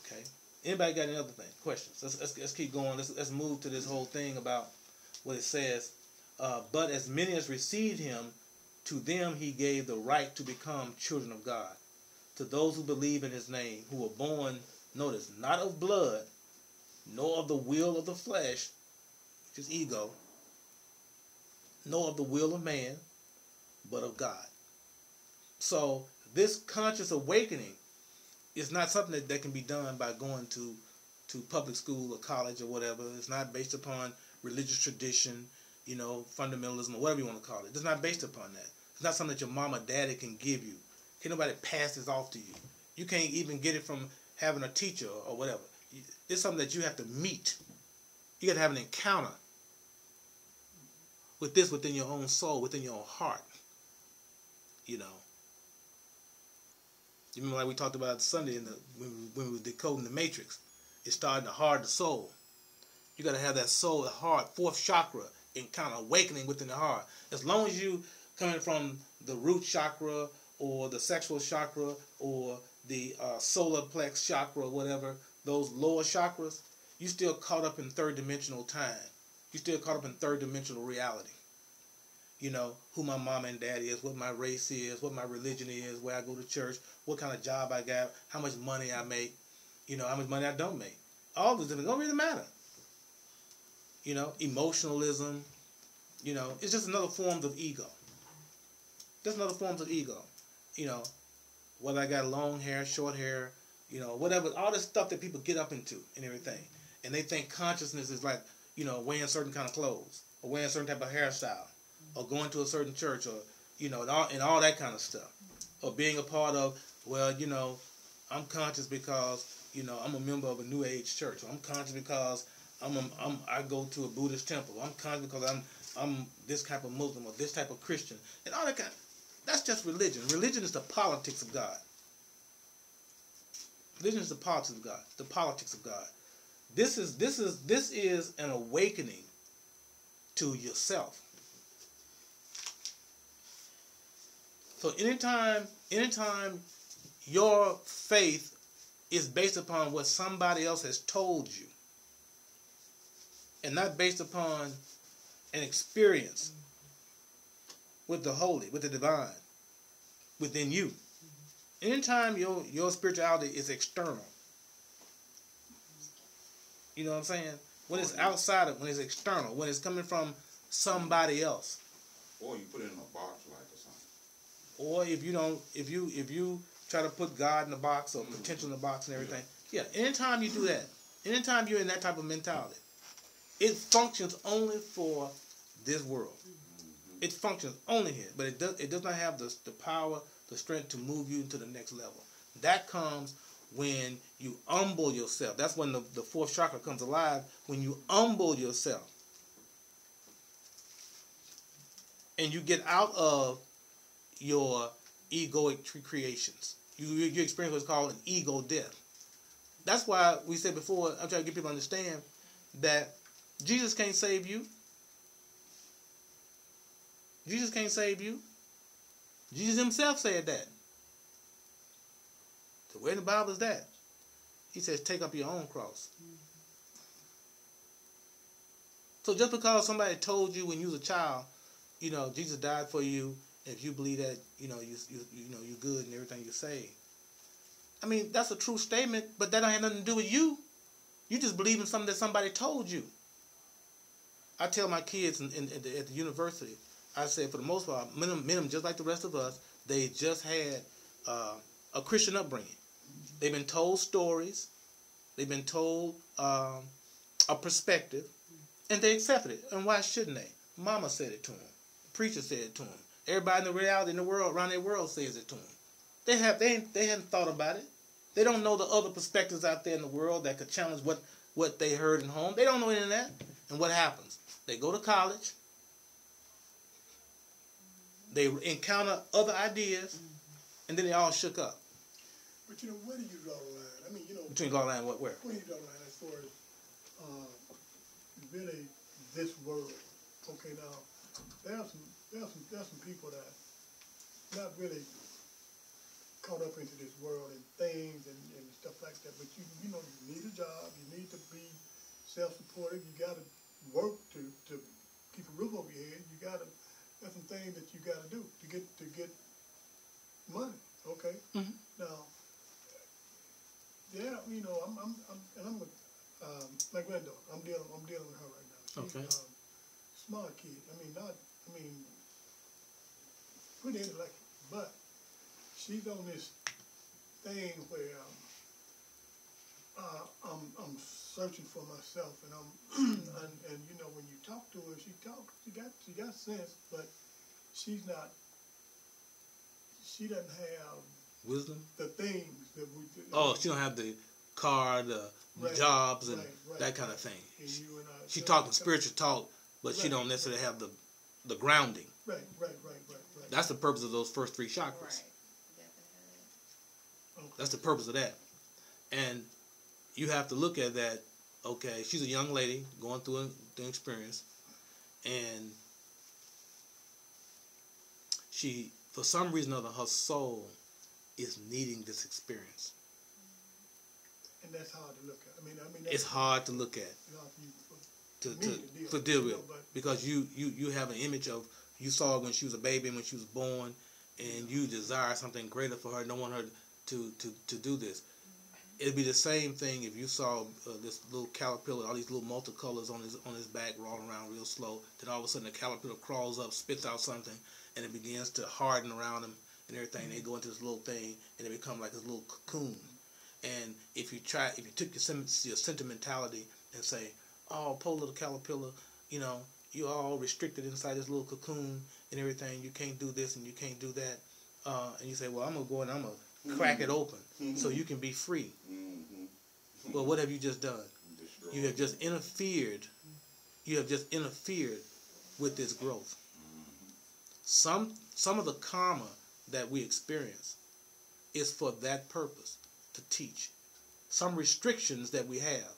Okay. Anybody got any other thing? Questions? Let's keep going. Let's move to this whole thing about what it says. But as many as received him, to them he gave the right to become children of God. To those who believe in his name, who were born, notice, not of blood, nor of the will of the flesh, which is ego, nor of the will of man, but of God. So this conscious awakening is not something that can be done by going to public school or college or whatever. It's not based upon religious tradition, fundamentalism, or whatever you want to call it. It's not based upon that. It's not something that your mom or daddy can give you. Can't nobody pass this off to you. You can't even get it from having a teacher or whatever. It's something that you have to meet. You got to have an encounter with this within your own soul, within your own heart. You remember, like we talked about Sunday when we were decoding the matrix. It started in the heart of the soul. You got to have that soul, the heart, fourth chakra, encounter, awakening within the heart. As long as you coming from the root chakra or the sexual chakra or the solar plex chakra or whatever, those lower chakras, you still caught up in third dimensional time. You still caught up in third dimensional reality. Who my mom and daddy is, what my race is, what my religion is, where I go to church, what kind of job I got, how much money I make, how much money I don't make. All those things don't really matter. Emotionalism, it's just another form of ego. Just another forms of ego. Whether I got long hair, short hair, whatever, all this stuff that people get up into and everything. And they think consciousness is like, wearing certain kind of clothes or wearing a certain type of hairstyle or going to a certain church or, and all that kind of stuff. Or being a part of, I'm conscious because, I'm a member of a New Age church. Or I'm conscious because I go to a Buddhist temple. I'm conscious because I'm this type of Muslim or this type of Christian. And all that kind of, that's just religion. Religion is the politics of God. Religion is the politics of God. The politics of God. This is an awakening to yourself. So anytime your faith is based upon what somebody else has told you and not based upon an experience with the holy, with the divine, within you. Anytime your spirituality is external, you know what I'm saying? When it's outside of, when it's external, when it's coming from somebody else. Or you put it in a box like or something. or if you try to put God in the box or potential in the box and everything. Yeah, anytime you do that, anytime you're in that type of mentality, it functions only for this world. It functions only here, but it does not have the power, the strength to move you into the next level. That comes when you humble yourself. That's when the fourth chakra comes alive, when you humble yourself. And you get out of your egoic creations. You experience what's called an ego death. That's why we said before, I'm trying to get people to understand that Jesus can't save you. Jesus can't save you. Jesus himself said that. So where in the Bible is that? He says, take up your own cross. So just because somebody told you when you was a child, Jesus died for you, if you believe that, you're good and everything you say. I mean, that's a true statement, but that don't have nothing to do with you. You just believe in something that somebody told you. I tell my kids at the university, I say for the most part, minimum, just like the rest of us, they just had a Christian upbringing. They've been told stories. They've been told a perspective, and they accepted it. And why shouldn't they? Mama said it to them. The preacher said it to them. Everybody in the reality in the world, around their world, says it to them. They hadn't thought about it. They don't know the other perspectives out there in the world that could challenge what they heard in home. They don't know any of that. And what happens? They go to college. They encounter other ideas, and then they all shook up. But where do you draw the line? I mean, Between draw the line, where? Where do you draw the line as far as really this world? Okay, now there are some people that not really caught up into this world and things and stuff like that. But you need a job. You need to be self-supportive. You got to work to keep a roof over your head. There's some things that you got to do to get money. Okay. Mm-hmm. Now, yeah, I'm with my granddaughter. I'm dealing with her right now. She's Okay. Smart kid. Pretty intellectual, but she's on this thing where I'm searching for myself, and and when you talk to her, she got sense, but she doesn't have Wisdom? the things that we do. Oh, she don't have the car, the jobs, and that kind of thing. She talking spiritual talk, but she don't necessarily have the grounding. Right. That's the purpose of those first three chakras. Right. Okay. That's the purpose of that. And you have to look at that, okay, she's a young lady going through an experience, and she, for some reason or other, her soul is needing this experience. And that's hard to look at. It's hard to look at. To deal with, because you have an image of, you saw her when she was a baby and when she was born, and you desire something greater for her. Don't want her to do this. It'd be the same thing if you saw this little caterpillar, all these little multicolors on his back, rolling around real slow. Then all of a sudden the caterpillar crawls up, spits out something, and it begins to harden around him and everything. They go into this little thing, and it becomes like this little cocoon. And if you took your sentimentality and say, oh, poor little caterpillar, you're all restricted inside this little cocoon and everything. You can't do this and you can't do that. And you say, well, I'm going to go and I'm going to crack it open so you can be free. Well, what have you just done? You have just interfered. You have just interfered with this growth. Some of the karma that we experience is for that purpose, to teach. Some restrictions that we have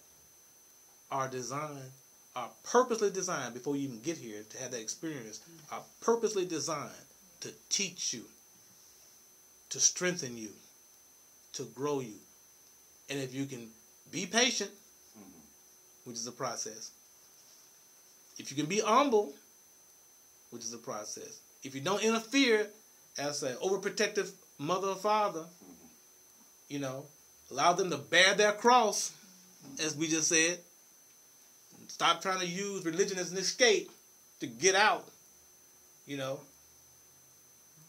are purposely designed, before you even get here to have that experience, are purposely designed to teach you, to strengthen you, to grow you. And if you can be patient, which is a process, if you can be humble, which is a process, if you don't interfere as an overprotective mother or father, allow them to bear their cross, as we just said. Stop trying to use religion as an escape to get out,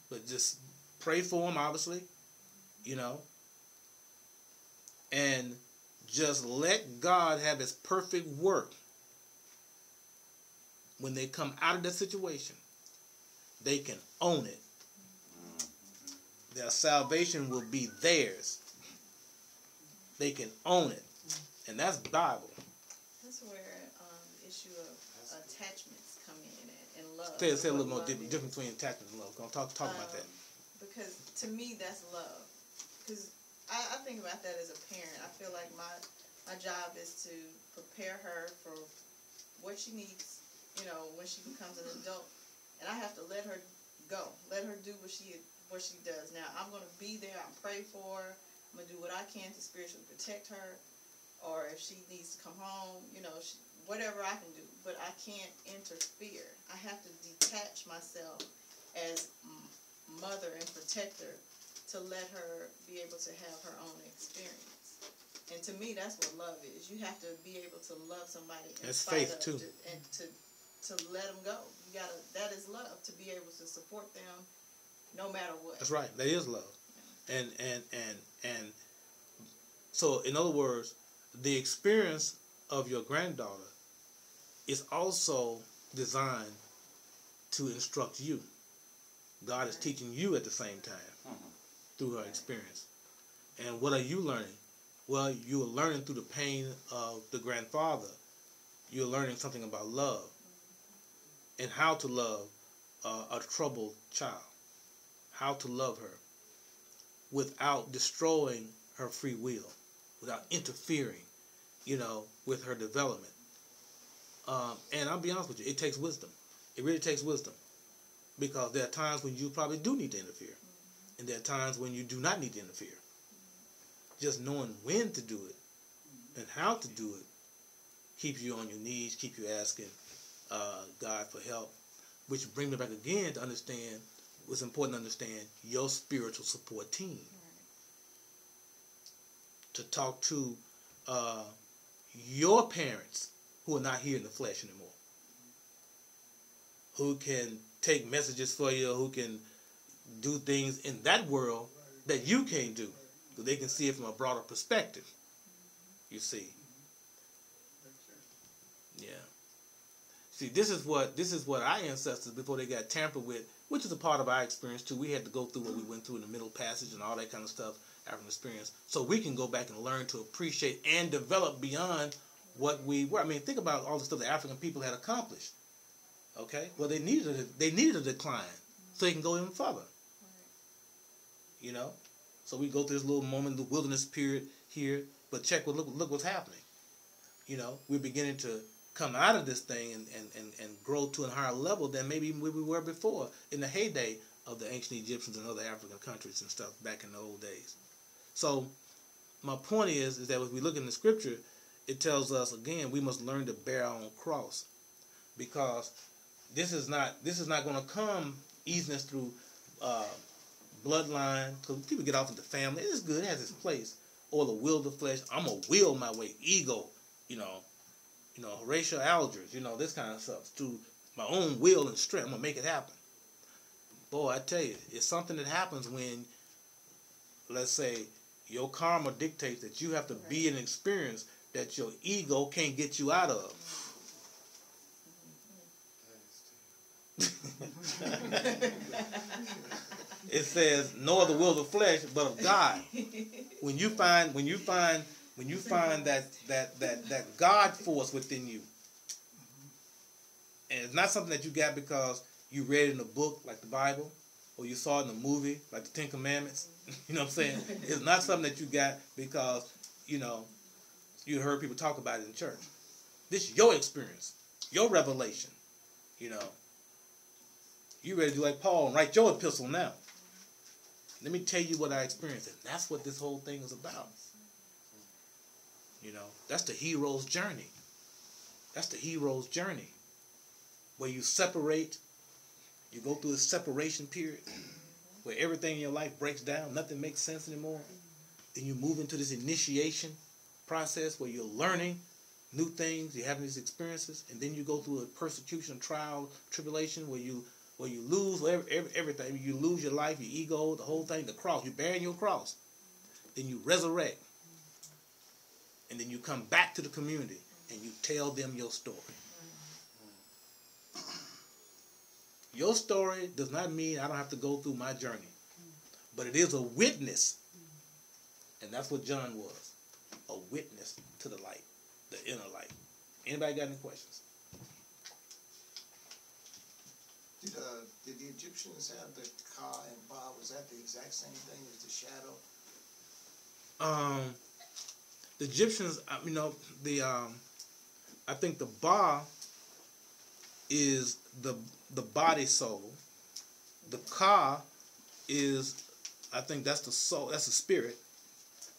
but just Pray for them, obviously, you know. And just let God have his perfect work. When they come out of that situation, they can own it. Their salvation will be theirs. They can own it. And that's Bible. That's where the issue of attachments come in and love. Say a little more difference between attachment and love. Talk about that. Because to me, that's love. Because I think about that as a parent. I feel like my job is to prepare her for what she needs, you know, when she becomes an adult. And I have to let her go. Let her do what she does. Now, I'm going to be there. I'm pray for her. I'm going to do what I can to spiritually protect her. Or if she needs to come home, you know, whatever I can do. But I can't interfere. I have to detach myself as mother and protector to let her be able to have her own experience. And to me, that's what love is. You have to be able to love somebody in that's spite faith of, too. And to let them go. You gotta. That is love. To be able to support them, no matter what. That's right. That is love. Yeah. And so, in other words, the experience of your granddaughter is also designed to instruct you. God is teaching you at the same time through her experience. And what are you learning? Well, you are learning through the pain of the grandfather. You're learning something about love and how to love a troubled child. How to love her without destroying her free will, without interfering, you know, with her development. And I'll be honest with you, it takes wisdom. It really takes wisdom. Because there are times when you probably do need to interfere. And there are times when you do not need to interfere. Just knowing when to do it and how to do it keeps you on your knees, keeps you asking God for help. Which brings me back again to understand what's important to understand your spiritual support team. To talk to your parents who are not here in the flesh anymore. Who can take messages for you, who can do things in that world that you can't do. So they can see it from a broader perspective. You see. Yeah. See, this is what our ancestors, before they got tampered with, which is a part of our experience too. We had to go through what we went through in the Middle Passage and all that kind of stuff, African experience, so we can go back and learn to appreciate and develop beyond what we were. I mean, think about all the stuff the African people had accomplished. Okay? Well, they needed a decline so they can go even further. You know? So we go through this little moment, the wilderness period here, but look what's happening. You know, we're beginning to come out of this thing and grow to a higher level than maybe we were before in the heyday of the ancient Egyptians and other African countries and stuff back in the old days. So my point is that as we look in the scripture, it tells us again we must learn to bear our own cross, because this is not going to come easiness through bloodline, because people get off into family. It is good, it has its place, or the will of the flesh. I'm gonna will my way, ego, you know, racial algers, you know, this kind of stuff, through my own will and strength. I'm gonna make it happen. Boy, I tell you, it's something that happens when, let's say, your karma dictates that you have to be in an experience that your ego can't get you out of. It says, "No other will of the flesh, but of God." When you find that God force within you, and it's not something that you got because you read it in a book like the Bible, or you saw it in a movie like the Ten Commandments. You know what I'm saying? It's not something that you got because you heard people talk about it in church. This is your experience, your revelation. You know, you ready to do like Paul and write your epistle now. Let me tell you what I experienced, and that's what this whole thing is about. You know, that's the hero's journey. That's the hero's journey. Where you separate, you go through a separation period, where everything in your life breaks down, nothing makes sense anymore. Then you move into this initiation process where you're learning new things, you're having these experiences, and then you go through a persecution, trial, tribulation, where you where you lose everything. You lose your life, your ego, the whole thing, the cross. You're bearing your cross. Then you resurrect. And then you come back to the community and you tell them your story. Your story does not mean I don't have to go through my journey. But it is a witness. And that's what John was. A witness to the light. The inner light. Anybody got any questions? Did the Egyptians have the Ka and Ba? Was that the exact same thing as the shadow? The Egyptians, I think the Ba is the body soul. The Ka is, I think that's the soul, that's the spirit.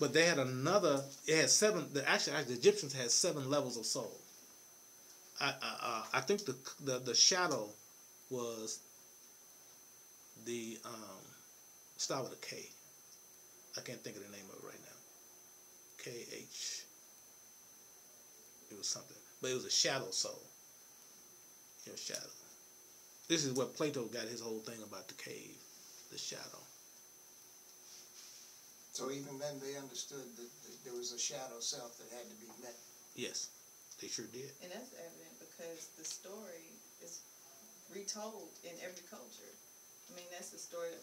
But they had another. It had seven. Actually, the Egyptians had 7 levels of soul. I think the shadow was the start with a K. I can't think of the name of it right now. KH. It was something, but it was a shadow soul. Shadow. This is where Plato got his whole thing about the cave, the shadow. So even then they understood that there was a shadow self that had to be met. Yes, they sure did. And that's evident because the story is retold in every culture. I mean, that's the story of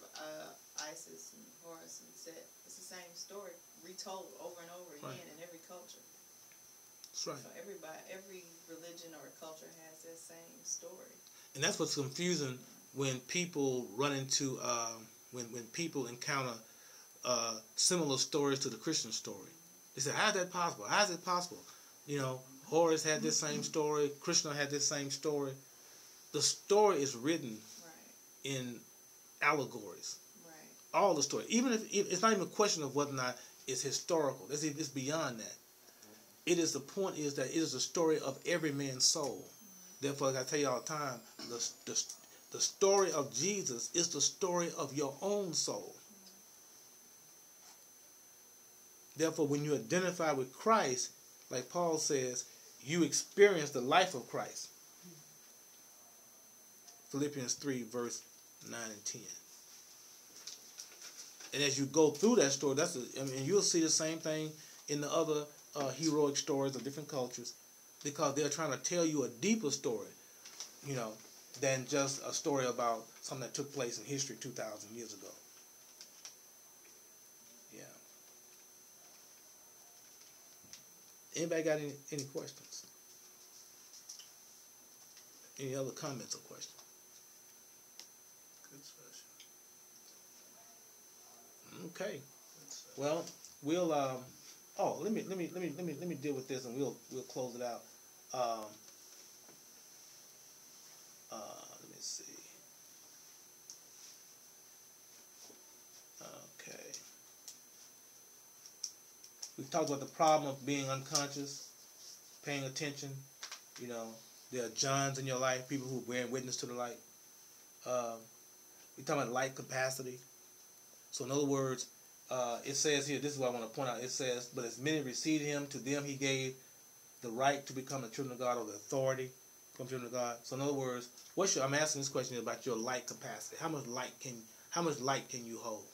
Isis and Horus and Set. It's the same story retold over and over again in every culture. That's right. So every religion or culture has that same story. And that's what's confusing when people run into, when people encounter similar stories to the Christian story. They say, how's that possible? How's it possible? Horus had this same story. Krishna had this same story. The story is written in allegories. Right. All the story. Even if it's not even a question of whether or not it's historical. It's beyond that. It is, the point is that it is the story of every man's soul. Therefore, like I tell you all the time, the story of Jesus is the story of your own soul. Therefore, when you identify with Christ, like Paul says, you experience the life of Christ. Philippians 3, verse 9 and 10. And as you go through that story, and you'll see the same thing in the other heroic stories of different cultures, because they're trying to tell you a deeper story, than just a story about something that took place in history 2,000 years ago. Yeah. Anybody got any questions? Any other comments or questions? Good discussion. Okay. Well, we'll let me deal with this and we'll close it out. Let me see. Okay. We've talked about the problem of being unconscious, paying attention. There are Johns in your life, people who bear witness to the light. We're talking about light capacity. So in other words, it says here, this is what I want to point out. It says, but as many received him, to them he gave the right to become the children of God, or the authority to become children of God. So in other words, I'm asking this question about your light capacity. How much light can you hold?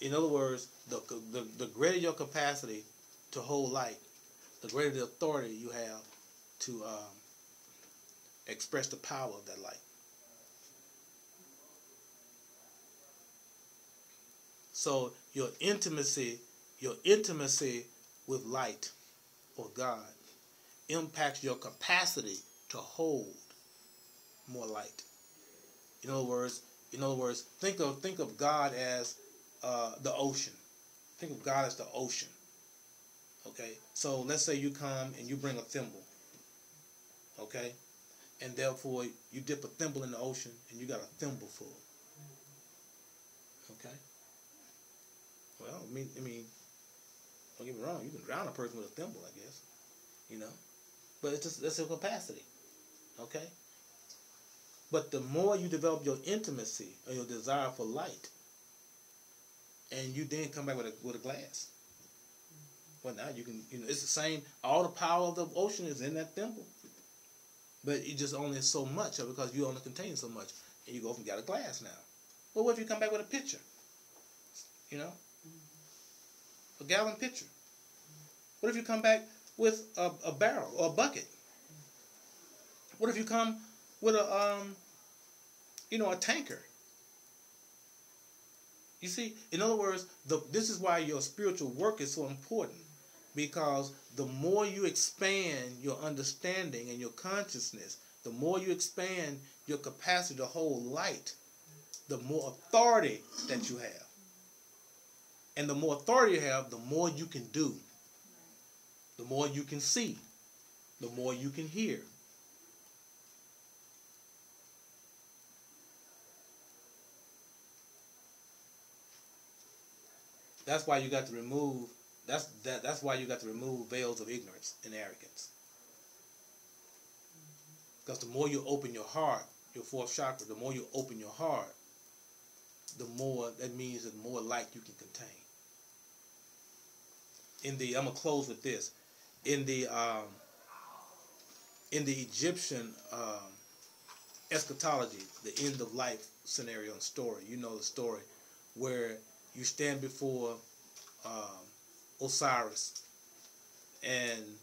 In other words, the greater your capacity to hold light, the greater the authority you have to express the power of that light. So your intimacy with light or God impacts your capacity to hold more light. In other words, think of God as the ocean. Think of God as the ocean. Okay? So let's say you come and you bring a thimble. Okay? And therefore you dip a thimble in the ocean and you got a thimble full. Okay? Well, I mean, don't get me wrong, you can drown a person with a thimble, I guess. But that's a capacity. Okay? But the more you develop your intimacy or your desire for light, and you then come back with a glass. Well, now you can, it's the same, all the power of the ocean is in that thimble. but you just only so much because you only contain so much, and you go from got a glass now. Well, what if you come back with a pitcher? You know, a gallon pitcher. What if you come back with a barrel or a bucket? What if you come with a a tanker? You see, in other words, this is why your spiritual work is so important, because the more you expand your understanding and your consciousness, the more you expand your capacity to hold light, the more authority that you have. And the more authority you have, the more you can do, the more you can see, the more you can hear. That's why you got to remove. That's why you got to remove veils of ignorance and arrogance. Because the more you open your heart, your fourth chakra, the more you open your heart, the more that means the more light you can contain. I'm gonna close with this. In the Egyptian eschatology, the end of life scenario and story, you know the story where you stand before Osiris, and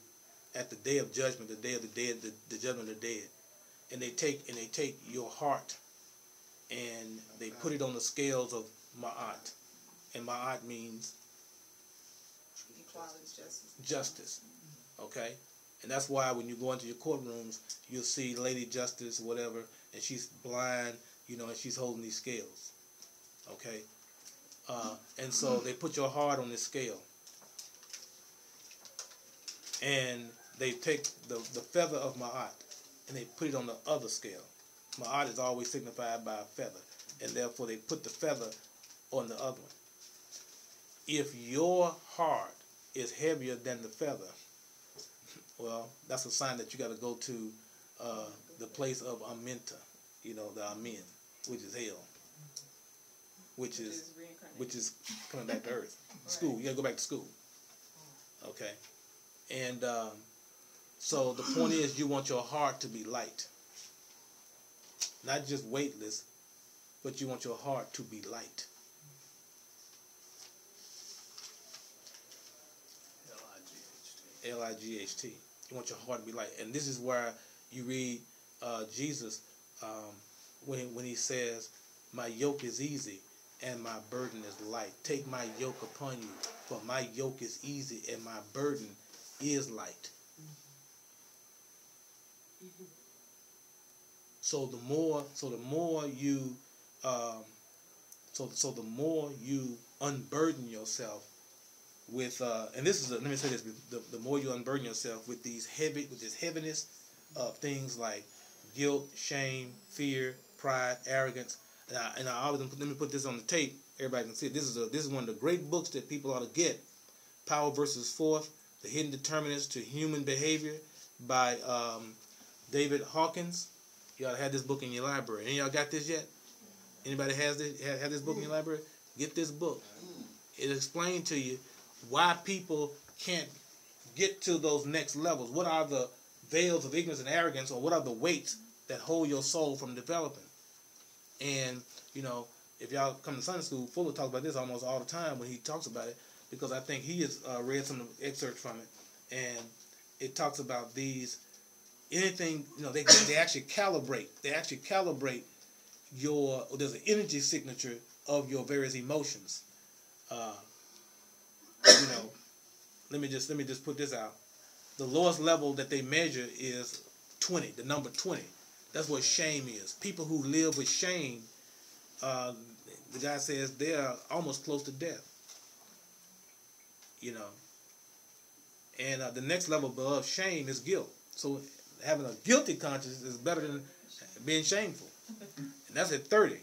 at the day of judgment, the day of the dead, the judgment of the dead, and they take your heart and they put it on the scales of Ma'at, and Ma'at means justice. Okay, and that's why when you go into your courtrooms, you'll see Lady Justice or whatever, and she's blind, and she's holding these scales. Okay. And so they put your heart on this scale, and they take the feather of Ma'at and they put it on the other scale. Ma'at is always signified by a feather, and therefore they put the feather on the other one. If your heart is heavier than the feather, well, that's a sign that you got to go to the place of Aminta, the Amen, which is hell. Which is coming back to earth. School. You gotta go back to school. Okay. And so the point is, you want your heart to be light. Not just weightless, but you want your heart to be light. L-I-G-H-T. You want your heart to be light. And this is where you read Jesus when he says, "My yoke is easy and my burden is light. Take my yoke upon you, for my yoke is easy and my burden is light." Mm-hmm. So the more you unburden yourself with and this is let me say this, the more you unburden yourself with this heaviness of things like guilt, shame, fear, pride, arrogance. And I always let me put this on the tape. Everybody can see it. This is one of the great books that people ought to get. Power versus Force: The Hidden Determinants to Human Behavior by David Hawkins. You ought to have this book in your library. Any of y'all got this yet? Anybody have this book in your library? Get this book. It explains to you why people can't get to those next levels. What are the veils of ignorance and arrogance, or what are the weights that hold your soul from developing? And, if y'all come to Sunday school, Fuller talks about this almost all the time when he talks about it, because I think he has read some of the excerpts from it, and it talks about there's an energy signature of your various emotions. Let me just put this out. The lowest level that they measure is 20, the number 20. That's what shame is. People who live with shame, the guy says they are almost close to death. And the next level above shame is guilt. So having a guilty conscience is better than being shameful. And that's at 30.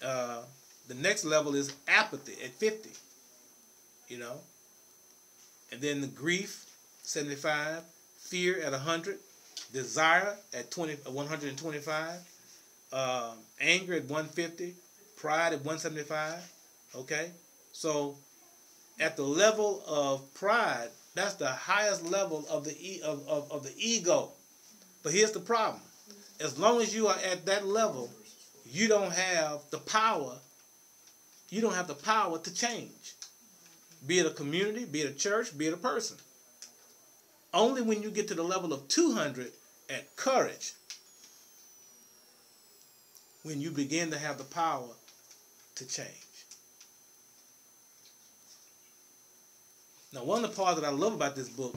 The next level is apathy at 50. And then the grief, 75. Fear at 100. Desire at 125. Anger at 150. Pride at 175. Okay? So at the level of pride, that's the highest level of the ego. But here's the problem. As long as you are at that level, you don't have the power. You don't have the power to change. Be it a community, be it a church, be it a person. Only when you get to the level of 200 at courage, when you begin to have the power to change. Now, one of the parts that I love about this book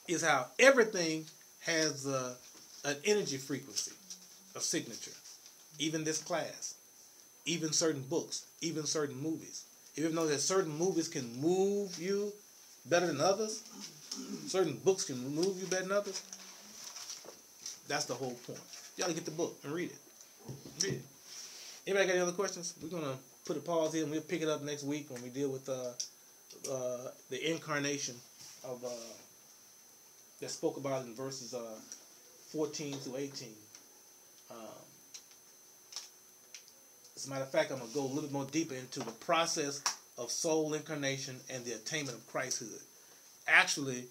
is how everything has an energy frequency, a signature. Even this class, even certain books, even certain movies. Even though that certain movies can move you better than others, certain books can move you better than others, that's the whole point. You got to get the book and read it. Read it. Anybody got any other questions? We're going to put a pause here and we'll pick it up next week when we deal with the incarnation of that spoke about in verses 14 through 18. As a matter of fact, I'm going to go a little bit more deeper into the process of soul incarnation and the attainment of Christhood. Actually,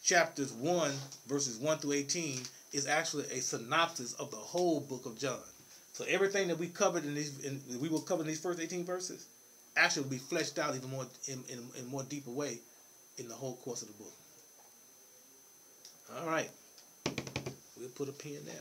chapters 1, verses 1 through 18, is actually a synopsis of the whole book of John. So everything that we covered we will cover in these first 18 verses, actually will be fleshed out even more in a more deeper way in the whole course of the book. All right. We'll put a pin there.